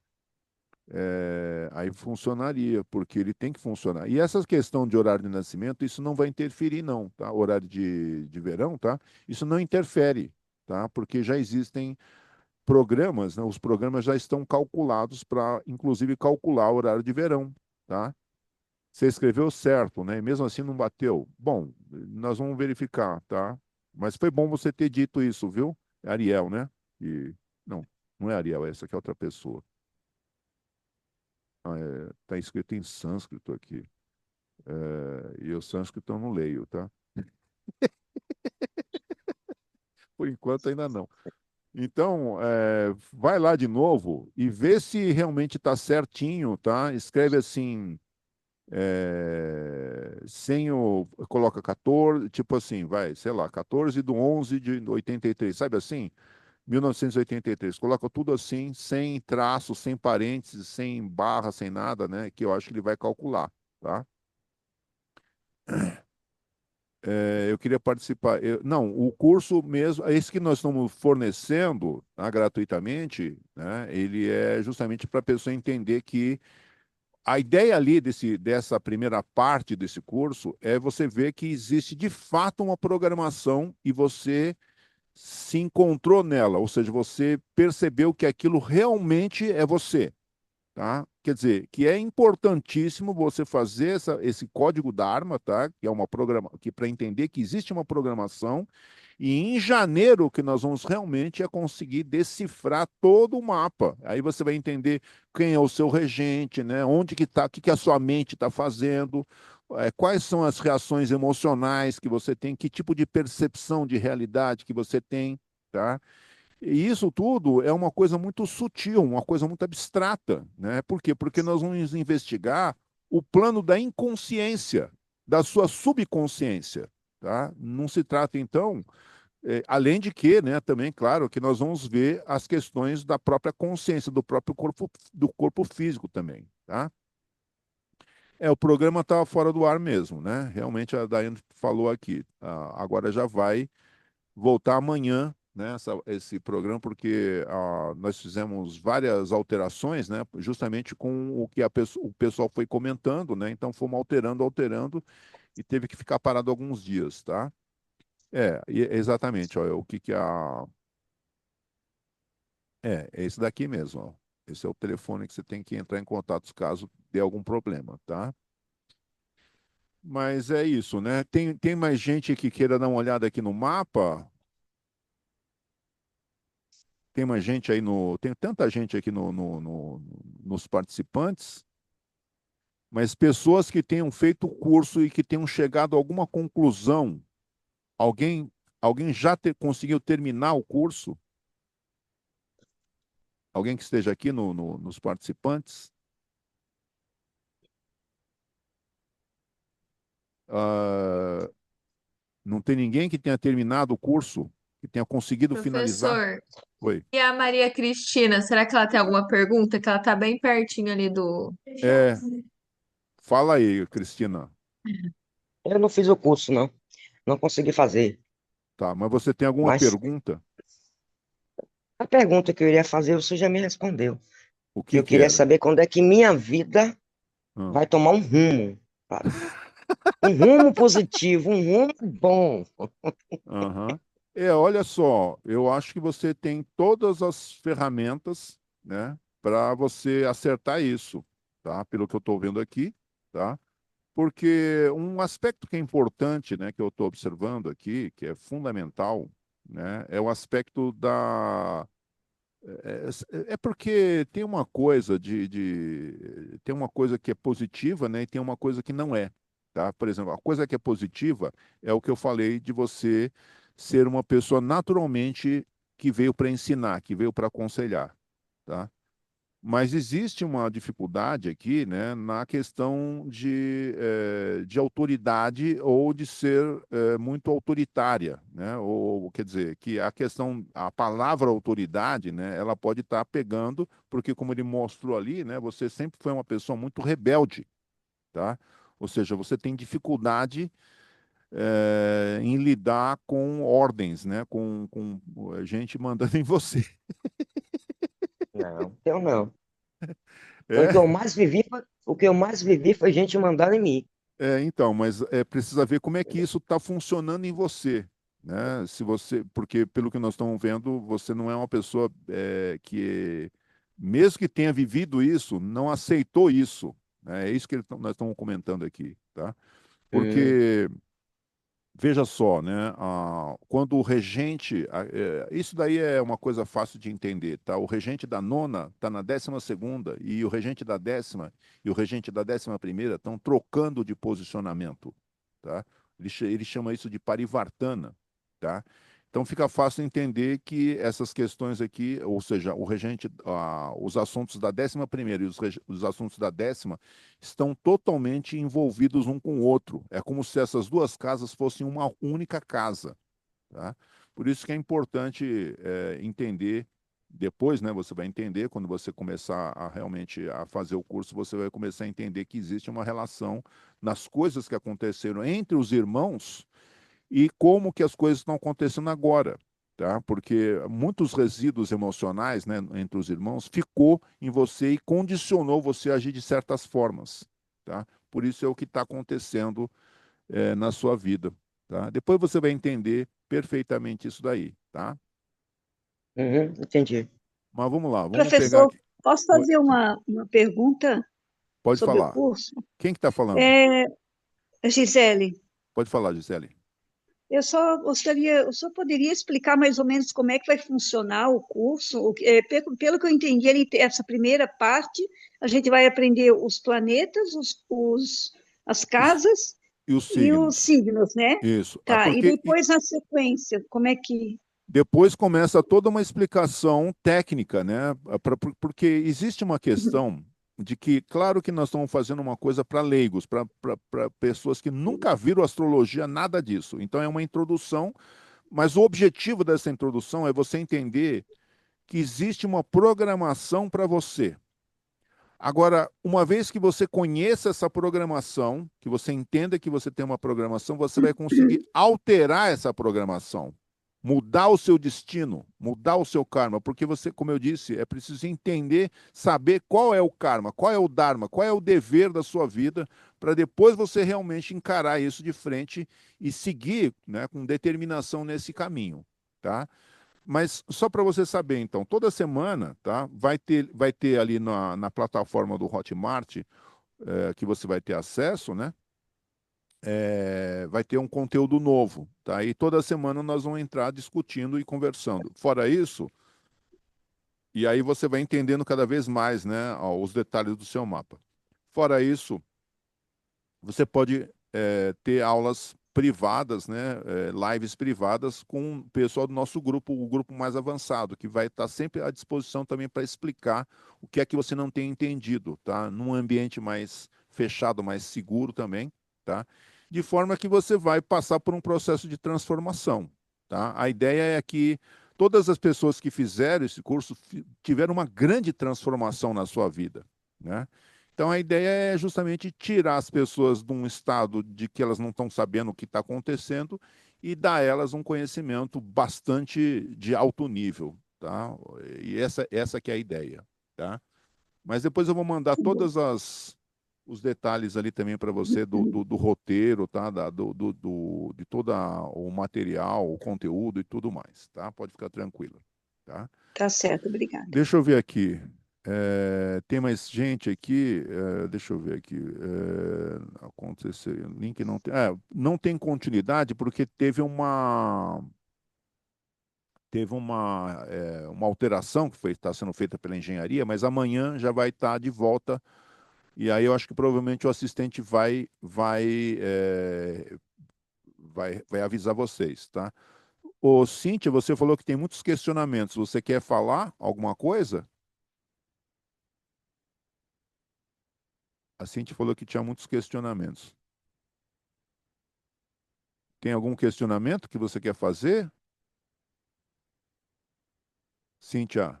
Aí funcionaria, porque ele tem que funcionar. E essa questão de horário de nascimento, isso não vai interferir, não, tá? Horário de verão, tá? Isso não interfere, tá? Porque já existem programas, né? Os programas já estão calculados para, inclusive, calcular o horário de verão, tá? Você escreveu certo, né? E mesmo assim não bateu. Bom, nós vamos verificar, tá? Mas foi bom você ter dito isso, viu? É Ariel, né? E não, não é Ariel, essa aqui é outra pessoa. Tá escrito em sânscrito aqui. E o sânscrito eu não leio, tá? Por enquanto ainda não. Então, vai lá de novo e vê se realmente está certinho, tá? Escreve assim, sem o... Coloca 14, tipo assim, vai, sei lá, 14 de 11 de 83, sabe assim? 1983. Coloca tudo assim, sem traço, sem parênteses, sem barra, sem nada, né? Que eu acho que ele vai calcular, tá? Eu queria participar. Não, o curso mesmo, esse que nós estamos fornecendo, tá, gratuitamente, né, ele é justamente para a pessoa entender que a ideia ali dessa primeira parte desse curso é você ver que existe de fato uma programação e você se encontrou nela, ou seja, você percebeu que aquilo realmente é você. Tá? Quer dizer, que é importantíssimo você fazer esse código Dharma, tá? Que é uma programa, que para entender que existe uma programação, e em janeiro o que nós vamos realmente é conseguir decifrar todo o mapa. Aí você vai entender quem é o seu regente, né? Onde que está, o que que a sua mente está fazendo, quais são as reações emocionais que você tem, que tipo de percepção de realidade que você tem, tá? E isso tudo é uma coisa muito sutil, uma coisa muito abstrata, né? Por quê? Porque nós vamos investigar o plano da inconsciência, da sua subconsciência, tá? Não se trata, então, além de que, né, também, claro, que nós vamos ver as questões da própria consciência, do corpo físico também, tá? O programa estava fora do ar mesmo, né? Realmente a Daiane falou aqui. Agora já vai voltar amanhã, né, esse programa, porque nós fizemos várias alterações, né, justamente com o que o pessoal foi comentando, né, então fomos alterando, alterando, e teve que ficar parado alguns dias, tá? Exatamente, ó, o que que é esse daqui mesmo, ó. Esse é o telefone que você tem que entrar em contato caso dê algum problema, tá? Mas é isso, né? Tem mais gente que queira dar uma olhada aqui no mapa? Tem mais gente aí no. Tem tanta gente aqui nos participantes, mas pessoas que tenham feito o curso e que tenham chegado a alguma conclusão. Alguém, alguém já conseguiu terminar o curso? Alguém que esteja aqui nos participantes? Ah, não tem ninguém que tenha terminado o curso, que tenha conseguido finalizar? Professor, Oi. e a Maria Cristina, será que ela tem alguma pergunta? Que ela tá bem pertinho ali do. É, fala aí, Cristina. Eu não fiz o curso, não. Não consegui fazer. Tá, mas você tem alguma Mas pergunta? a pergunta que eu iria fazer, você já me respondeu. O Que que eu que queria era? saber quando é que minha vida Ah, vai tomar um rumo. Claro. Um rumo positivo, um rumo bom. Aham. Olha só, eu acho que você tem todas as ferramentas, né, para você acertar isso, tá? Pelo que eu estou vendo aqui, tá? Porque um aspecto que é importante, né, que eu estou observando aqui, que é fundamental, né, é o aspecto da é porque tem uma coisa tem uma coisa que é positiva, né, e tem uma coisa que não é, tá? Por exemplo, a coisa que é positiva é o que eu falei de você ser uma pessoa naturalmente que veio para ensinar, que veio para aconselhar, tá? Mas existe uma dificuldade aqui, né, na questão de autoridade ou de ser muito autoritária, né? Ou quer dizer, que a questão, a palavra autoridade, né, ela pode estar pegando, porque como ele mostrou ali, né, você sempre foi uma pessoa muito rebelde, tá? Ou seja, você tem dificuldade em lidar com ordens, né, com gente mandando em você. Não, eu não. O que eu É? mais vivi foi gente mandando em mim. Então, mas precisa ver como é que isso está funcionando em você, né? Se você, porque pelo que nós estamos vendo, você não é uma pessoa mesmo que tenha vivido isso, não aceitou isso, né? É isso que nós estamos comentando aqui, tá? Hum, Porque veja só, né? Quando o regente, isso daí é uma coisa fácil de entender, tá? O regente da nona está na 12ª e o regente da 10ª e o regente da 11ª estão trocando de posicionamento, tá? Ele chama isso de parivartana, tá? Então fica fácil entender que essas questões aqui, ou seja, o regente, os assuntos da 11ª e os assuntos da 10ª estão totalmente envolvidos um com o outro. É como se essas duas casas fossem uma única casa, tá? Por isso que é importante entender. Depois, né, você vai entender, quando você começar a realmente a fazer o curso, você vai começar a entender que existe uma relação nas coisas que aconteceram entre os irmãos e como que as coisas estão acontecendo agora, tá? Porque muitos resíduos emocionais, né, entre os irmãos ficou em você e condicionou você a agir de certas formas, tá? Por isso é o que está acontecendo na sua vida, tá? Depois você vai entender perfeitamente isso daí, tá? entendi. Mas vamos lá, vamos pegar Professor, aqui. posso Oi, fazer uma pergunta pode sobre o falar. curso? Quem que está falando? É, Gisele, Pode falar, Gisele. eu só gostaria, o senhor poderia explicar mais ou menos como é que vai funcionar o curso? Pelo que eu entendi, essa primeira parte, a gente vai aprender os planetas, as Os- casas e os e os signos. signos, né? Isso. Tá, e Porque depois, na sequência, como é que... depois começa toda uma explicação técnica, né? Porque existe uma questão de que, claro que nós estamos fazendo uma coisa para leigos, para pessoas que nunca viram astrologia, nada disso. Então é uma introdução, mas o objetivo dessa introdução é você entender que existe uma programação para você. Agora, uma vez que você conheça essa programação, que você entenda que você tem uma programação, você vai conseguir alterar essa programação, mudar o seu destino, mudar o seu karma, porque você, como eu disse, é preciso entender, saber qual é o karma, qual é o dharma, qual é o dever da sua vida, para depois você realmente encarar isso de frente e seguir, né, com determinação nesse caminho, tá? Mas só para você saber, então, toda semana, tá? Vai ter ali na plataforma do Hotmart, que você vai ter acesso, né? Vai ter um conteúdo novo, tá? E toda semana nós vamos entrar discutindo e conversando. Fora isso, e aí você vai entendendo cada vez mais, né, os detalhes do seu mapa. Fora isso, você pode ter aulas privadas, né, lives privadas com o pessoal do nosso grupo, o grupo mais avançado, que vai estar sempre à disposição também para explicar o que é que você não tem entendido, tá? Num ambiente mais fechado, mais seguro também, tá? De forma que você vai passar por um processo de transformação, tá? A ideia é que todas as pessoas que fizeram esse curso tiveram uma grande transformação na sua vida, né? Então, a ideia é justamente tirar as pessoas de um estado de que elas não estão sabendo o que está acontecendo e dar a elas um conhecimento bastante de alto nível, tá? E essa que é a ideia, tá? Mas depois eu vou mandar todas as os detalhes ali também para você do roteiro, tá? De todo o material, o conteúdo e tudo mais, tá? Pode ficar tranquilo, tá? Tá certo, obrigada. Deixa eu ver aqui. Tem mais gente aqui? Deixa eu ver aqui. Aconteceu. Link não tem. Não tem continuidade porque teve uma alteração que está sendo feita pela engenharia, mas amanhã já vai estar de volta. E aí eu acho que provavelmente o assistente vai avisar vocês, tá? Ô, Cíntia, você falou que tem muitos questionamentos. Você quer falar alguma coisa? A Cíntia falou que tinha muitos questionamentos. Tem algum questionamento que você quer fazer? Cíntia?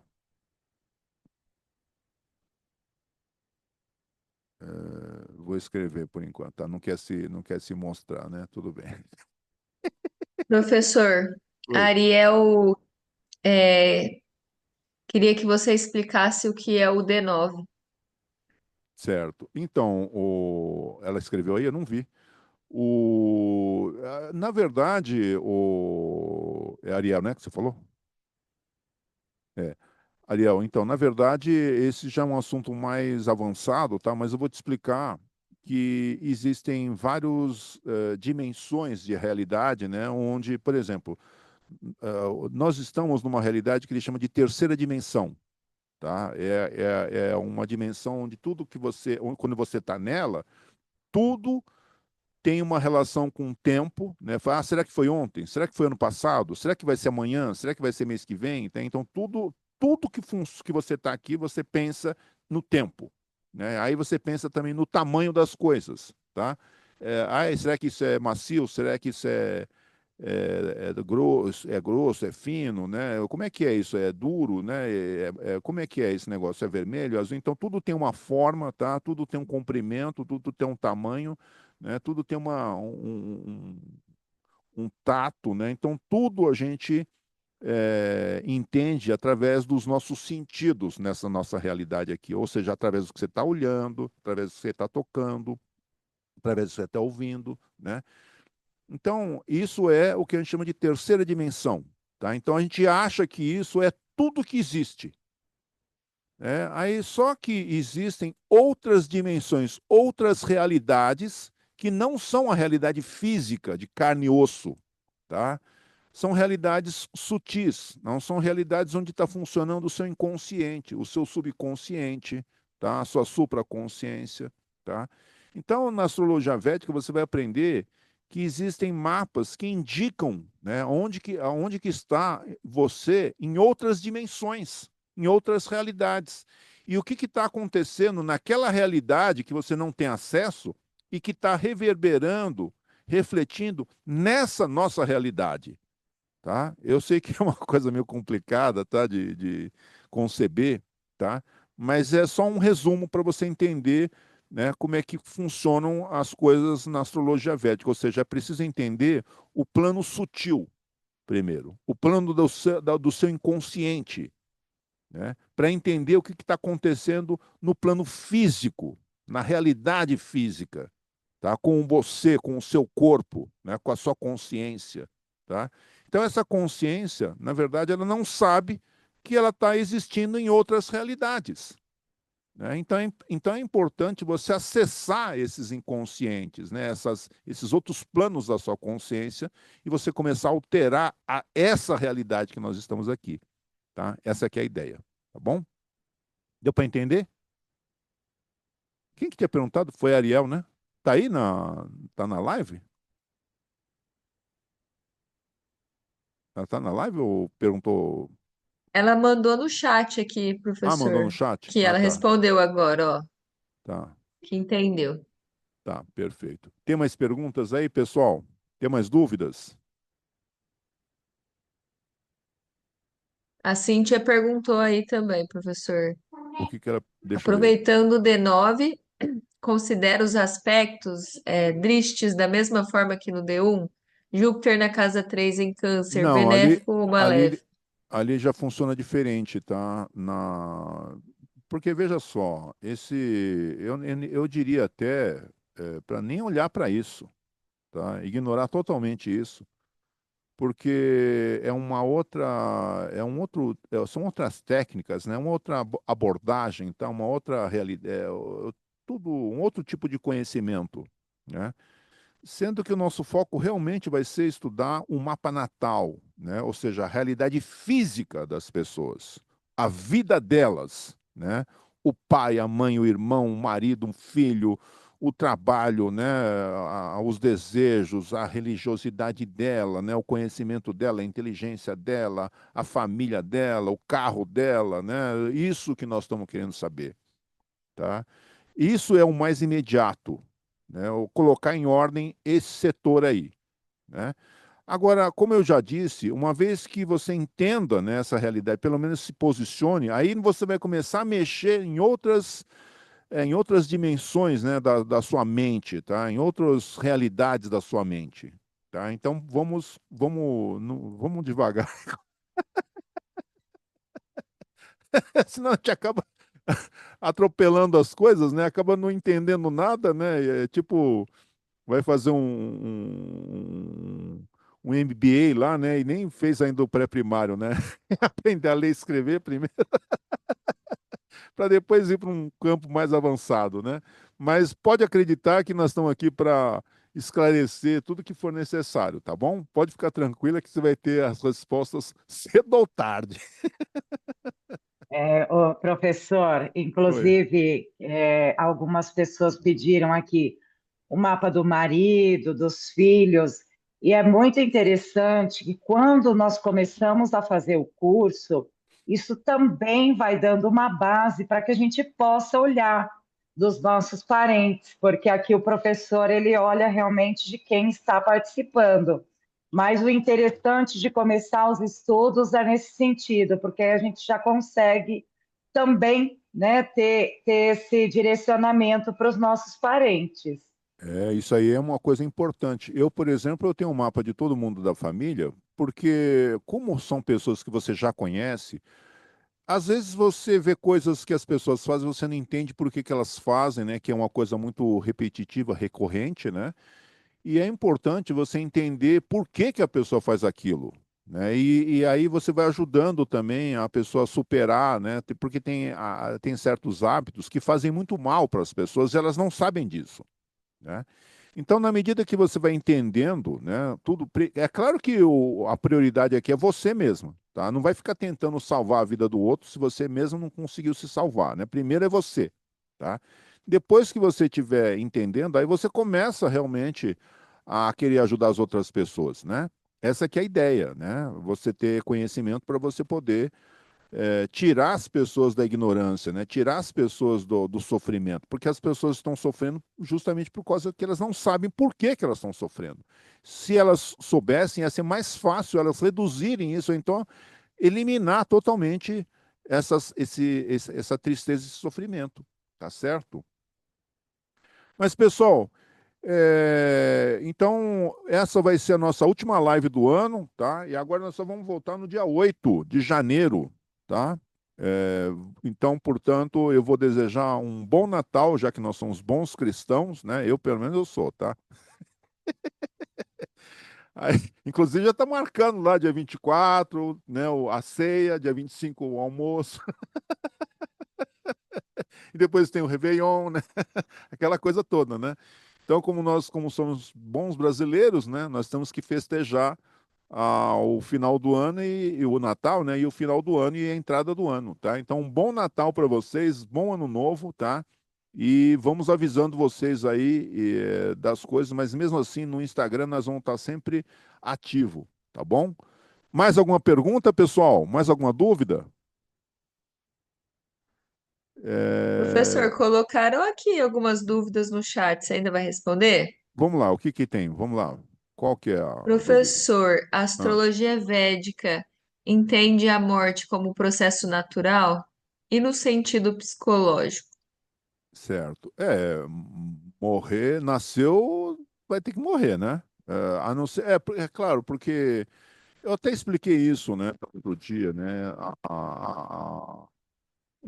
Vou escrever por enquanto, tá? Não quer se mostrar, né? Tudo bem. Professor, a Oi. Ariel é, queria que você explicasse o que é o D9. Certo. Então, ela escreveu aí, eu não vi. Na verdade, é Ariel, né, que você falou? É. Ariel, então, na verdade, esse já é um assunto mais avançado, tá? Mas eu vou te explicar que existem várias dimensões de realidade, né? Onde, por exemplo, nós estamos numa realidade que ele chama de terceira dimensão, tá? É uma dimensão onde quando você está nela, tudo tem uma relação com o tempo, né? Fala, será que foi ontem? Será que foi ano passado? Será que vai ser amanhã? Será que vai ser mês que vem? Tá? Então, tudo que você está aqui, você pensa no tempo, né? Aí você pensa também no tamanho das coisas, tá? Será que isso é macio? Será que isso é grosso, é fino, né? Como é que é isso? É duro, né? Como é que é esse negócio? É vermelho, azul? Então, tudo tem uma forma, tá? Tudo tem um comprimento, tudo tem um tamanho, né? Tudo tem um tato, né? Então, tudo a gente entende através dos nossos sentidos nessa nossa realidade aqui, ou seja, através do que você está olhando, através do que você está tocando, através do que você está ouvindo, né? Então, isso é o que a gente chama de terceira dimensão, tá? Então, a gente acha que isso é tudo que existe. Aí só que existem outras dimensões, outras realidades que não são a realidade física de carne e osso, tá? São realidades sutis, não são realidades onde está funcionando o seu inconsciente, o seu subconsciente, tá? A sua supraconsciência, tá? Então, na astrologia védica, você vai aprender que existem mapas que indicam, né, onde que está você em outras dimensões, em outras realidades. E o que está acontecendo naquela realidade que você não tem acesso e que está reverberando, refletindo nessa nossa realidade. Tá? Eu sei que é uma coisa meio complicada, tá? de conceber, tá? Mas é só um resumo para você entender, né, como é que funcionam as coisas na astrologia védica. Ou seja, é preciso entender o plano sutil, primeiro, o plano do seu inconsciente, né? Para entender o que está acontecendo no plano físico, na realidade física, tá? Com você, com o seu corpo, né? Com a sua consciência, tá? Então, essa consciência, na verdade, ela não sabe que ela está existindo em outras realidades, né? Então é importante você acessar esses inconscientes, né? Esses outros planos da sua consciência e você começar a alterar essa realidade que nós estamos aqui, tá? Essa aqui é a ideia, tá bom? Deu para entender? Quem que tinha perguntado? Foi a Ariel, né? Tá aí tá na live? Ela tá na live ou perguntou? Ela mandou no chat aqui, Mandou no professor, chat? que ela Tá. respondeu agora, ó, Tá, que entendeu. tá, perfeito. Tem mais perguntas aí, pessoal? Tem mais dúvidas? A Cíntia perguntou aí também, professor. O que que ela. Deixa eu ver. Aproveitando o D9, considera os aspectos dristes da mesma forma que no D1? Júpiter na casa 3 em Câncer, Não, ali, benéfico ou ali, maléfico? ali já funciona diferente, tá? porque veja só, eu diria até para nem olhar para isso, tá? Ignorar totalmente isso, porque são outras técnicas, né? Uma outra abordagem, tá? Uma outra realidade, tudo um outro tipo de conhecimento, né? Sendo que o nosso foco realmente vai ser estudar o mapa natal, né? Ou seja, a realidade física das pessoas, a vida delas, né? O pai, a mãe, o irmão, o marido, um filho, o trabalho, né? Os desejos, a religiosidade dela, né? O conhecimento dela, a inteligência dela, a família dela, o carro dela, né? Isso que nós estamos querendo saber, tá? Isso é o mais imediato, né? O colocar em ordem esse setor aí, né? Agora, como eu já disse, uma vez que você entenda, né, essa realidade, pelo menos se posicione, aí você vai começar a mexer em outras dimensões, né, da sua mente, tá? Em outras realidades da sua mente, tá? Então vamos devagar, senão a gente acaba atropelando as coisas, né? Acaba não entendendo nada, né? É tipo vai fazer um MBA lá, né? E nem fez ainda o pré-primário, né? Aprender a ler e escrever primeiro, para depois ir para um campo mais avançado, né? Mas pode acreditar que nós estamos aqui para esclarecer tudo que for necessário, tá bom? Pode ficar tranquila que você vai ter as respostas cedo ou tarde. Ô, professor, Oi. inclusive, algumas pessoas pediram aqui o mapa do marido, dos filhos, e é muito interessante que quando nós começamos a fazer o curso, isso também vai dando uma base para que a gente possa olhar dos nossos parentes, porque aqui o professor ele olha realmente de quem está participando. Mas o interessante de começar os estudos é nesse sentido, porque aí a gente já consegue também, né, ter esse direcionamento para os nossos parentes. Isso aí é uma coisa importante. Eu, por exemplo, eu tenho um mapa de todo mundo da família, porque como são pessoas que você já conhece, às vezes você vê coisas que as pessoas fazem, você não entende por que que elas fazem, né? Que é uma coisa muito repetitiva, recorrente, né? E é importante você entender por que que a pessoa faz aquilo, né? E aí você vai ajudando também a pessoa a superar, né? Porque tem certos hábitos que fazem muito mal para as pessoas e elas não sabem disso, né? Então, na medida que você vai entendendo, né, tudo, é claro que a prioridade aqui é você mesmo, tá? Não vai ficar tentando salvar a vida do outro se você mesmo não conseguiu se salvar, né? Primeiro é você, tá? Depois que você estiver entendendo, aí você começa realmente a querer ajudar as outras pessoas, né? Essa que é a ideia, né? Você ter conhecimento para você poder tirar as pessoas da ignorância, né? Tirar as pessoas do sofrimento, porque as pessoas estão sofrendo justamente por causa que elas não sabem por que que elas estão sofrendo. Se elas soubessem, ia ser mais fácil elas reduzirem isso, ou então eliminar totalmente essa tristeza e esse sofrimento, tá certo? Mas, pessoal, então essa vai ser a nossa última live do ano, tá? E agora nós só vamos voltar no dia 8 de janeiro, tá? É, então, portanto, eu vou desejar um bom Natal, já que nós somos bons cristãos, né? Eu, pelo menos, eu sou, tá? Aí, inclusive, já está marcando lá, dia 24, né? A ceia, dia 25, o almoço, e depois tem o Réveillon, né? Aquela coisa toda, né? Então, como somos bons brasileiros, né? Nós temos que festejar o final do ano e o Natal, né? E o final do ano e a entrada do ano, tá? Então, um bom Natal para vocês, bom ano novo, tá? E vamos avisando vocês aí das coisas, mas mesmo assim no Instagram nós vamos estar sempre ativo, tá bom? Mais alguma pergunta, pessoal? Mais alguma dúvida? Professor, É, colocaram aqui algumas dúvidas no chat. Você ainda vai responder? Vamos lá, o que que tem? Vamos lá. Qual que é a dúvida? Professor, a Ah, astrologia védica entende a morte como processo natural e no sentido psicológico? certo. Morrer, nasceu, vai ter que morrer, né? A não ser, é claro, porque eu até expliquei isso, né, outro dia, né?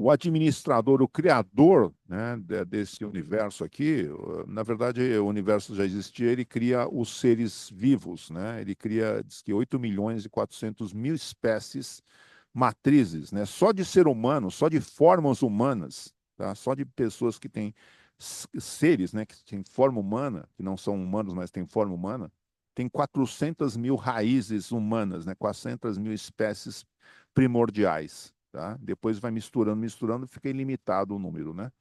o administrador, o criador, né, desse universo aqui, na verdade, o universo já existia, ele cria os seres vivos, né? Ele cria, diz que 8.400.000 espécies matrizes, né? Só de ser humano, só de formas humanas, tá? Só de pessoas que têm seres, né, que têm forma humana, que não são humanos, mas têm forma humana, tem 400.000 raízes humanas, né? 400.000 espécies primordiais. Tá? Depois vai misturando, misturando, fica ilimitado o número, né?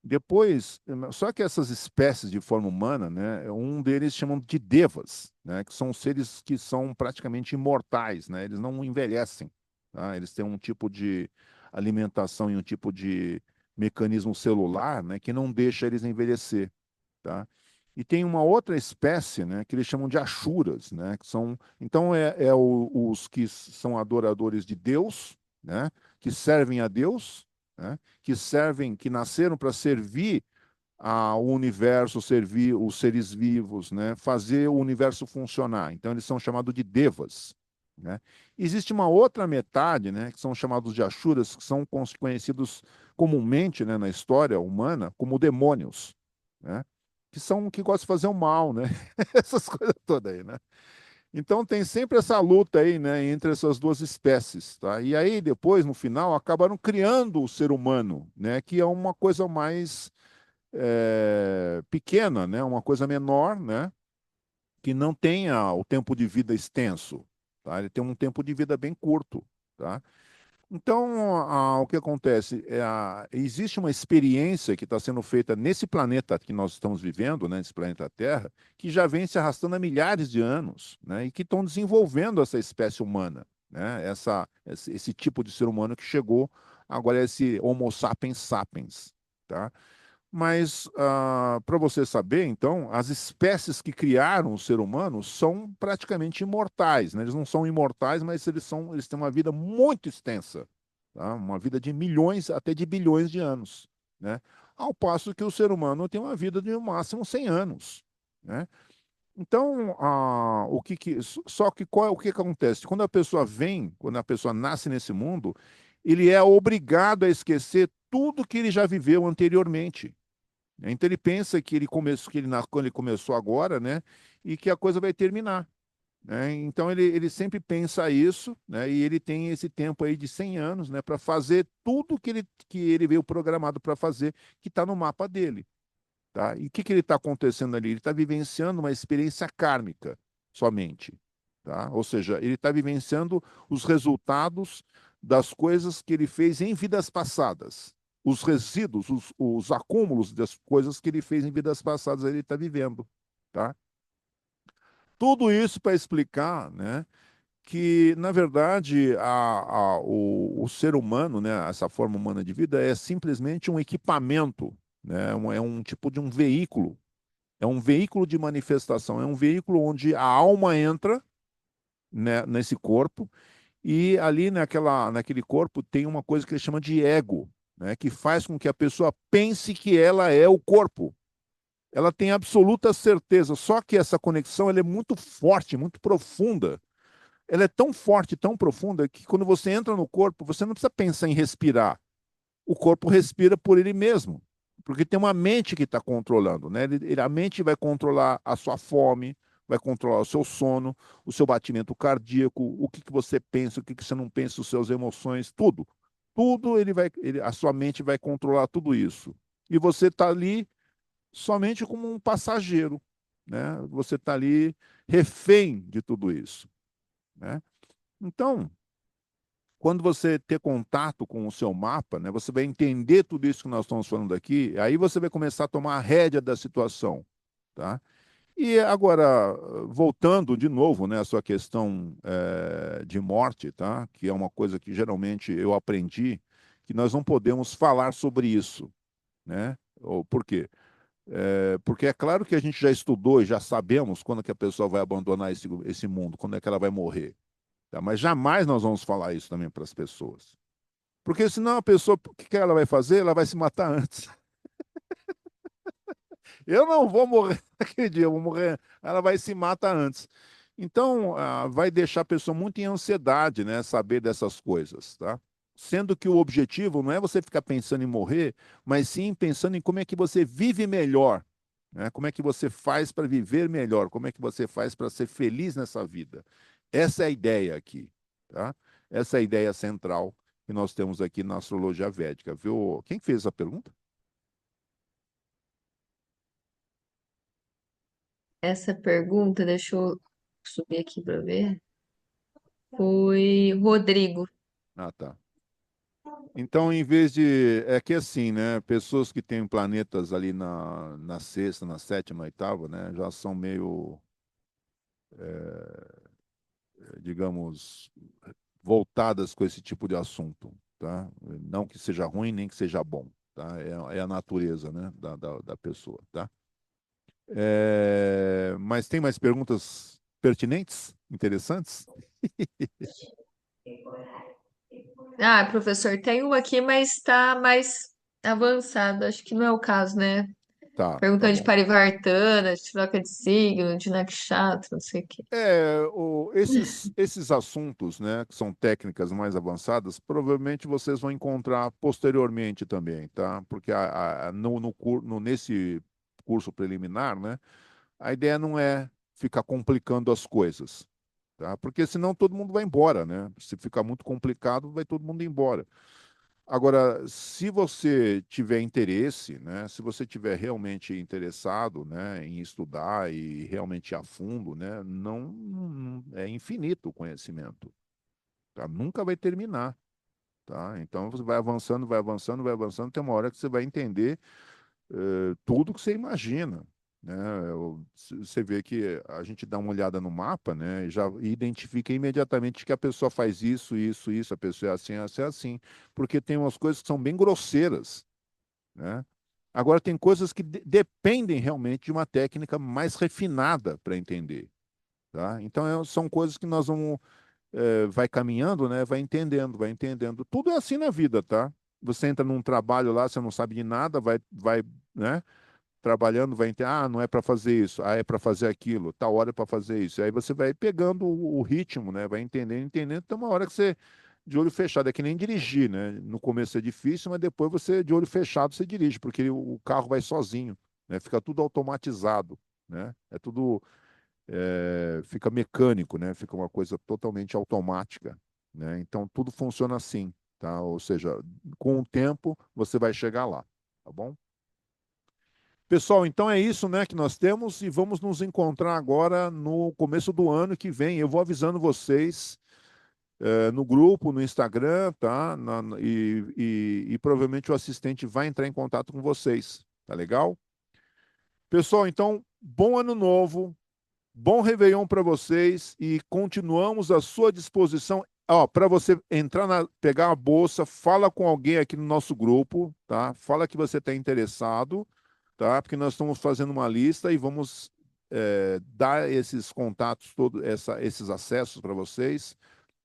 Depois, só que essas espécies de forma humana, né, um deles chamam de devas, né, que são seres que são praticamente imortais, né? Eles não envelhecem, tá? Eles têm um tipo de alimentação e um tipo de mecanismo celular, né, que não deixa eles envelhecer, tá? E tem uma outra espécie, né, que eles chamam de Ashuras, né, que são, então os que são adoradores de Deus, né, que servem a Deus, né, que servem, que nasceram para servir ao universo, servir os seres vivos, né, fazer o universo funcionar. Então eles são chamados de Devas, né? Existe uma outra metade, né, que são chamados de Ashuras, que são conhecidos comumente, né, na história humana como demônios, né? Que gostam de fazer o mal, né? Essas coisas todas aí, né? Então tem sempre essa luta aí, né, entre essas duas espécies, tá? E aí depois, no final, acabaram criando o ser humano, né, que é uma coisa mais pequena, né, uma coisa menor, né, que não tenha o tempo de vida extenso, tá? Ele tem um tempo de vida bem curto, tá? Então, o que acontece? Existe uma experiência que está sendo feita nesse planeta que nós estamos vivendo, né, nesse planeta Terra, que já vem se arrastando há milhares de anos, né, e que estão desenvolvendo essa espécie humana, né, esse tipo de ser humano que chegou agora, esse Homo sapiens sapiens. Tá? Mas, para você saber, então, as espécies que criaram o ser humano são praticamente imortais, né? Eles não são imortais, mas eles têm uma vida muito extensa, tá? Uma vida de milhões, até de bilhões de anos, né? Ao passo que o ser humano tem uma vida de no máximo 100 anos, né? Então, o que acontece? Quando a pessoa nasce nesse mundo, ele é obrigado a esquecer tudo que ele já viveu anteriormente. Então ele pensa que quando ele começou agora, né, e que a coisa vai terminar, né? Então ele sempre pensa isso, né, e ele tem esse tempo aí de 100 anos, né, para fazer tudo que ele veio programado para fazer, que está no mapa dele, tá? E o que ele está acontecendo ali? Ele está vivenciando uma experiência kármica somente, tá? Ou seja, ele está vivenciando os resultados das coisas que ele fez em vidas passadas. Os resíduos, os acúmulos das coisas que ele fez em vidas passadas, ele está vivendo, tá? Tudo isso para explicar, né, que, na verdade, o ser humano, né, essa forma humana de vida, é simplesmente um equipamento, né, é um tipo de um veículo. É um veículo de manifestação, é um veículo onde a alma entra, né, nesse corpo, e ali naquele corpo tem uma coisa que ele chama de ego, né, que faz com que a pessoa pense que ela é o corpo. Ela tem absoluta certeza, só que essa conexão ela é muito forte, muito profunda. Ela é tão forte, tão profunda, que quando você entra no corpo, você não precisa pensar em respirar. O corpo respira por ele mesmo, porque tem uma mente que está controlando, né? A mente vai controlar a sua fome, vai controlar o seu sono, o seu batimento cardíaco, o que você pensa, o que você não pensa, as suas emoções, tudo. Tudo a sua mente vai controlar tudo isso. E você está ali somente como um passageiro, né? Você está ali refém de tudo isso, né? Então, quando você ter contato com o seu mapa, né, você vai entender tudo isso que nós estamos falando aqui, aí você vai começar a tomar a rédea da situação, tá? E agora, voltando de novo, né, à sua questão de morte, tá? Que é uma coisa que geralmente eu aprendi, que nós não podemos falar sobre isso, né? Por quê? Porque é claro que a gente já estudou e já sabemos quando que a pessoa vai abandonar esse mundo, quando é que ela vai morrer. Tá? Mas jamais nós vamos falar isso também para as pessoas. Porque senão a pessoa, o que ela vai fazer? Ela vai se matar antes. Eu não vou morrer naquele dia, eu vou morrer. Ela vai se matar antes. Então, vai deixar a pessoa muito em ansiedade, né? Saber dessas coisas, tá? Sendo que o objetivo não é você ficar pensando em morrer, mas sim pensando em como é que você vive melhor, né? Como é que você faz para viver melhor, como é que você faz para ser feliz nessa vida. Essa é a ideia aqui, tá? Essa é a ideia central que nós temos aqui na astrologia védica, viu? Quem fez a pergunta? Essa pergunta, deixa eu subir aqui para ver. Foi Rodrigo. Ah, tá. Então, em vez de. É que assim, né? Pessoas que têm planetas ali na sexta, na sétima, oitava, né? Já são meio, digamos, voltadas com esse tipo de assunto, tá? Não que seja ruim, nem que seja bom, tá? É a natureza, né? Da pessoa, tá? Mas tem mais perguntas pertinentes, interessantes? Ah, professor, tem uma aqui, mas está mais avançado. Acho que não é o caso, né? Tá Perguntando de bom. Parivartana, de troca de signo, de Nakshatra, não sei o quê. Esses assuntos, né, que são técnicas mais avançadas, provavelmente vocês vão encontrar posteriormente também, tá? Porque nesse curso preliminar, né, a ideia não é ficar complicando as coisas, tá? Porque senão todo mundo vai embora, né? Se ficar muito complicado, vai todo mundo embora. Agora, se você tiver interesse, né, se você tiver realmente interessado, né, em estudar e realmente ir a fundo, né, é infinito o conhecimento, tá? Nunca vai terminar, tá? Então você vai avançando, vai avançando, vai avançando, tem uma hora que você vai entender tudo que você imagina, né? Você vê que a gente dá uma olhada no mapa, né? E já identifica imediatamente que a pessoa faz isso, isso, isso, a pessoa é assim, essa é assim, porque tem umas coisas que são bem grosseiras, né? Agora tem coisas que dependem realmente de uma técnica mais refinada para entender, tá? Então são coisas que nós vamos vai caminhando, né? Vai entendendo, vai entendendo. Tudo é assim na vida, tá? Você entra num trabalho lá, você não sabe de nada, vai, né? Trabalhando, vai entender, não é para fazer isso, é para fazer aquilo, tal hora é para fazer isso. Aí você vai pegando o ritmo, né? Vai entendendo, entendendo, tem uma hora que você, de olho fechado, é que nem dirigir, né? No começo é difícil, mas depois você, de olho fechado, você dirige, porque o carro vai sozinho, né? Fica tudo automatizado, né? É tudo, fica mecânico, né? Fica uma coisa totalmente automática, né? Então tudo funciona assim, tá? Ou seja, com o tempo você vai chegar lá, tá bom? Pessoal, então é isso, né, que nós temos e vamos nos encontrar agora no começo do ano que vem. Eu vou avisando vocês no grupo, no Instagram, tá? E provavelmente o assistente vai entrar em contato com vocês, tá legal? Pessoal, então, bom ano novo, bom Réveillon para vocês e continuamos à sua disposição. Ó, para você entrar pegar a bolsa, fala com alguém aqui no nosso grupo, tá? Fala que você está interessado, tá? Porque nós estamos fazendo uma lista e vamos dar esses contatos, esses acessos para vocês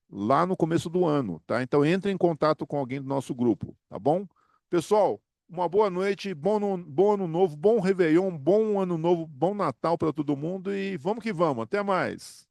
lá no começo do ano, tá? Então entre em contato com alguém do nosso grupo, tá bom? Pessoal, uma boa noite, bom ano novo, bom Réveillon, bom ano novo, bom Natal para todo mundo e vamos que vamos. Até mais.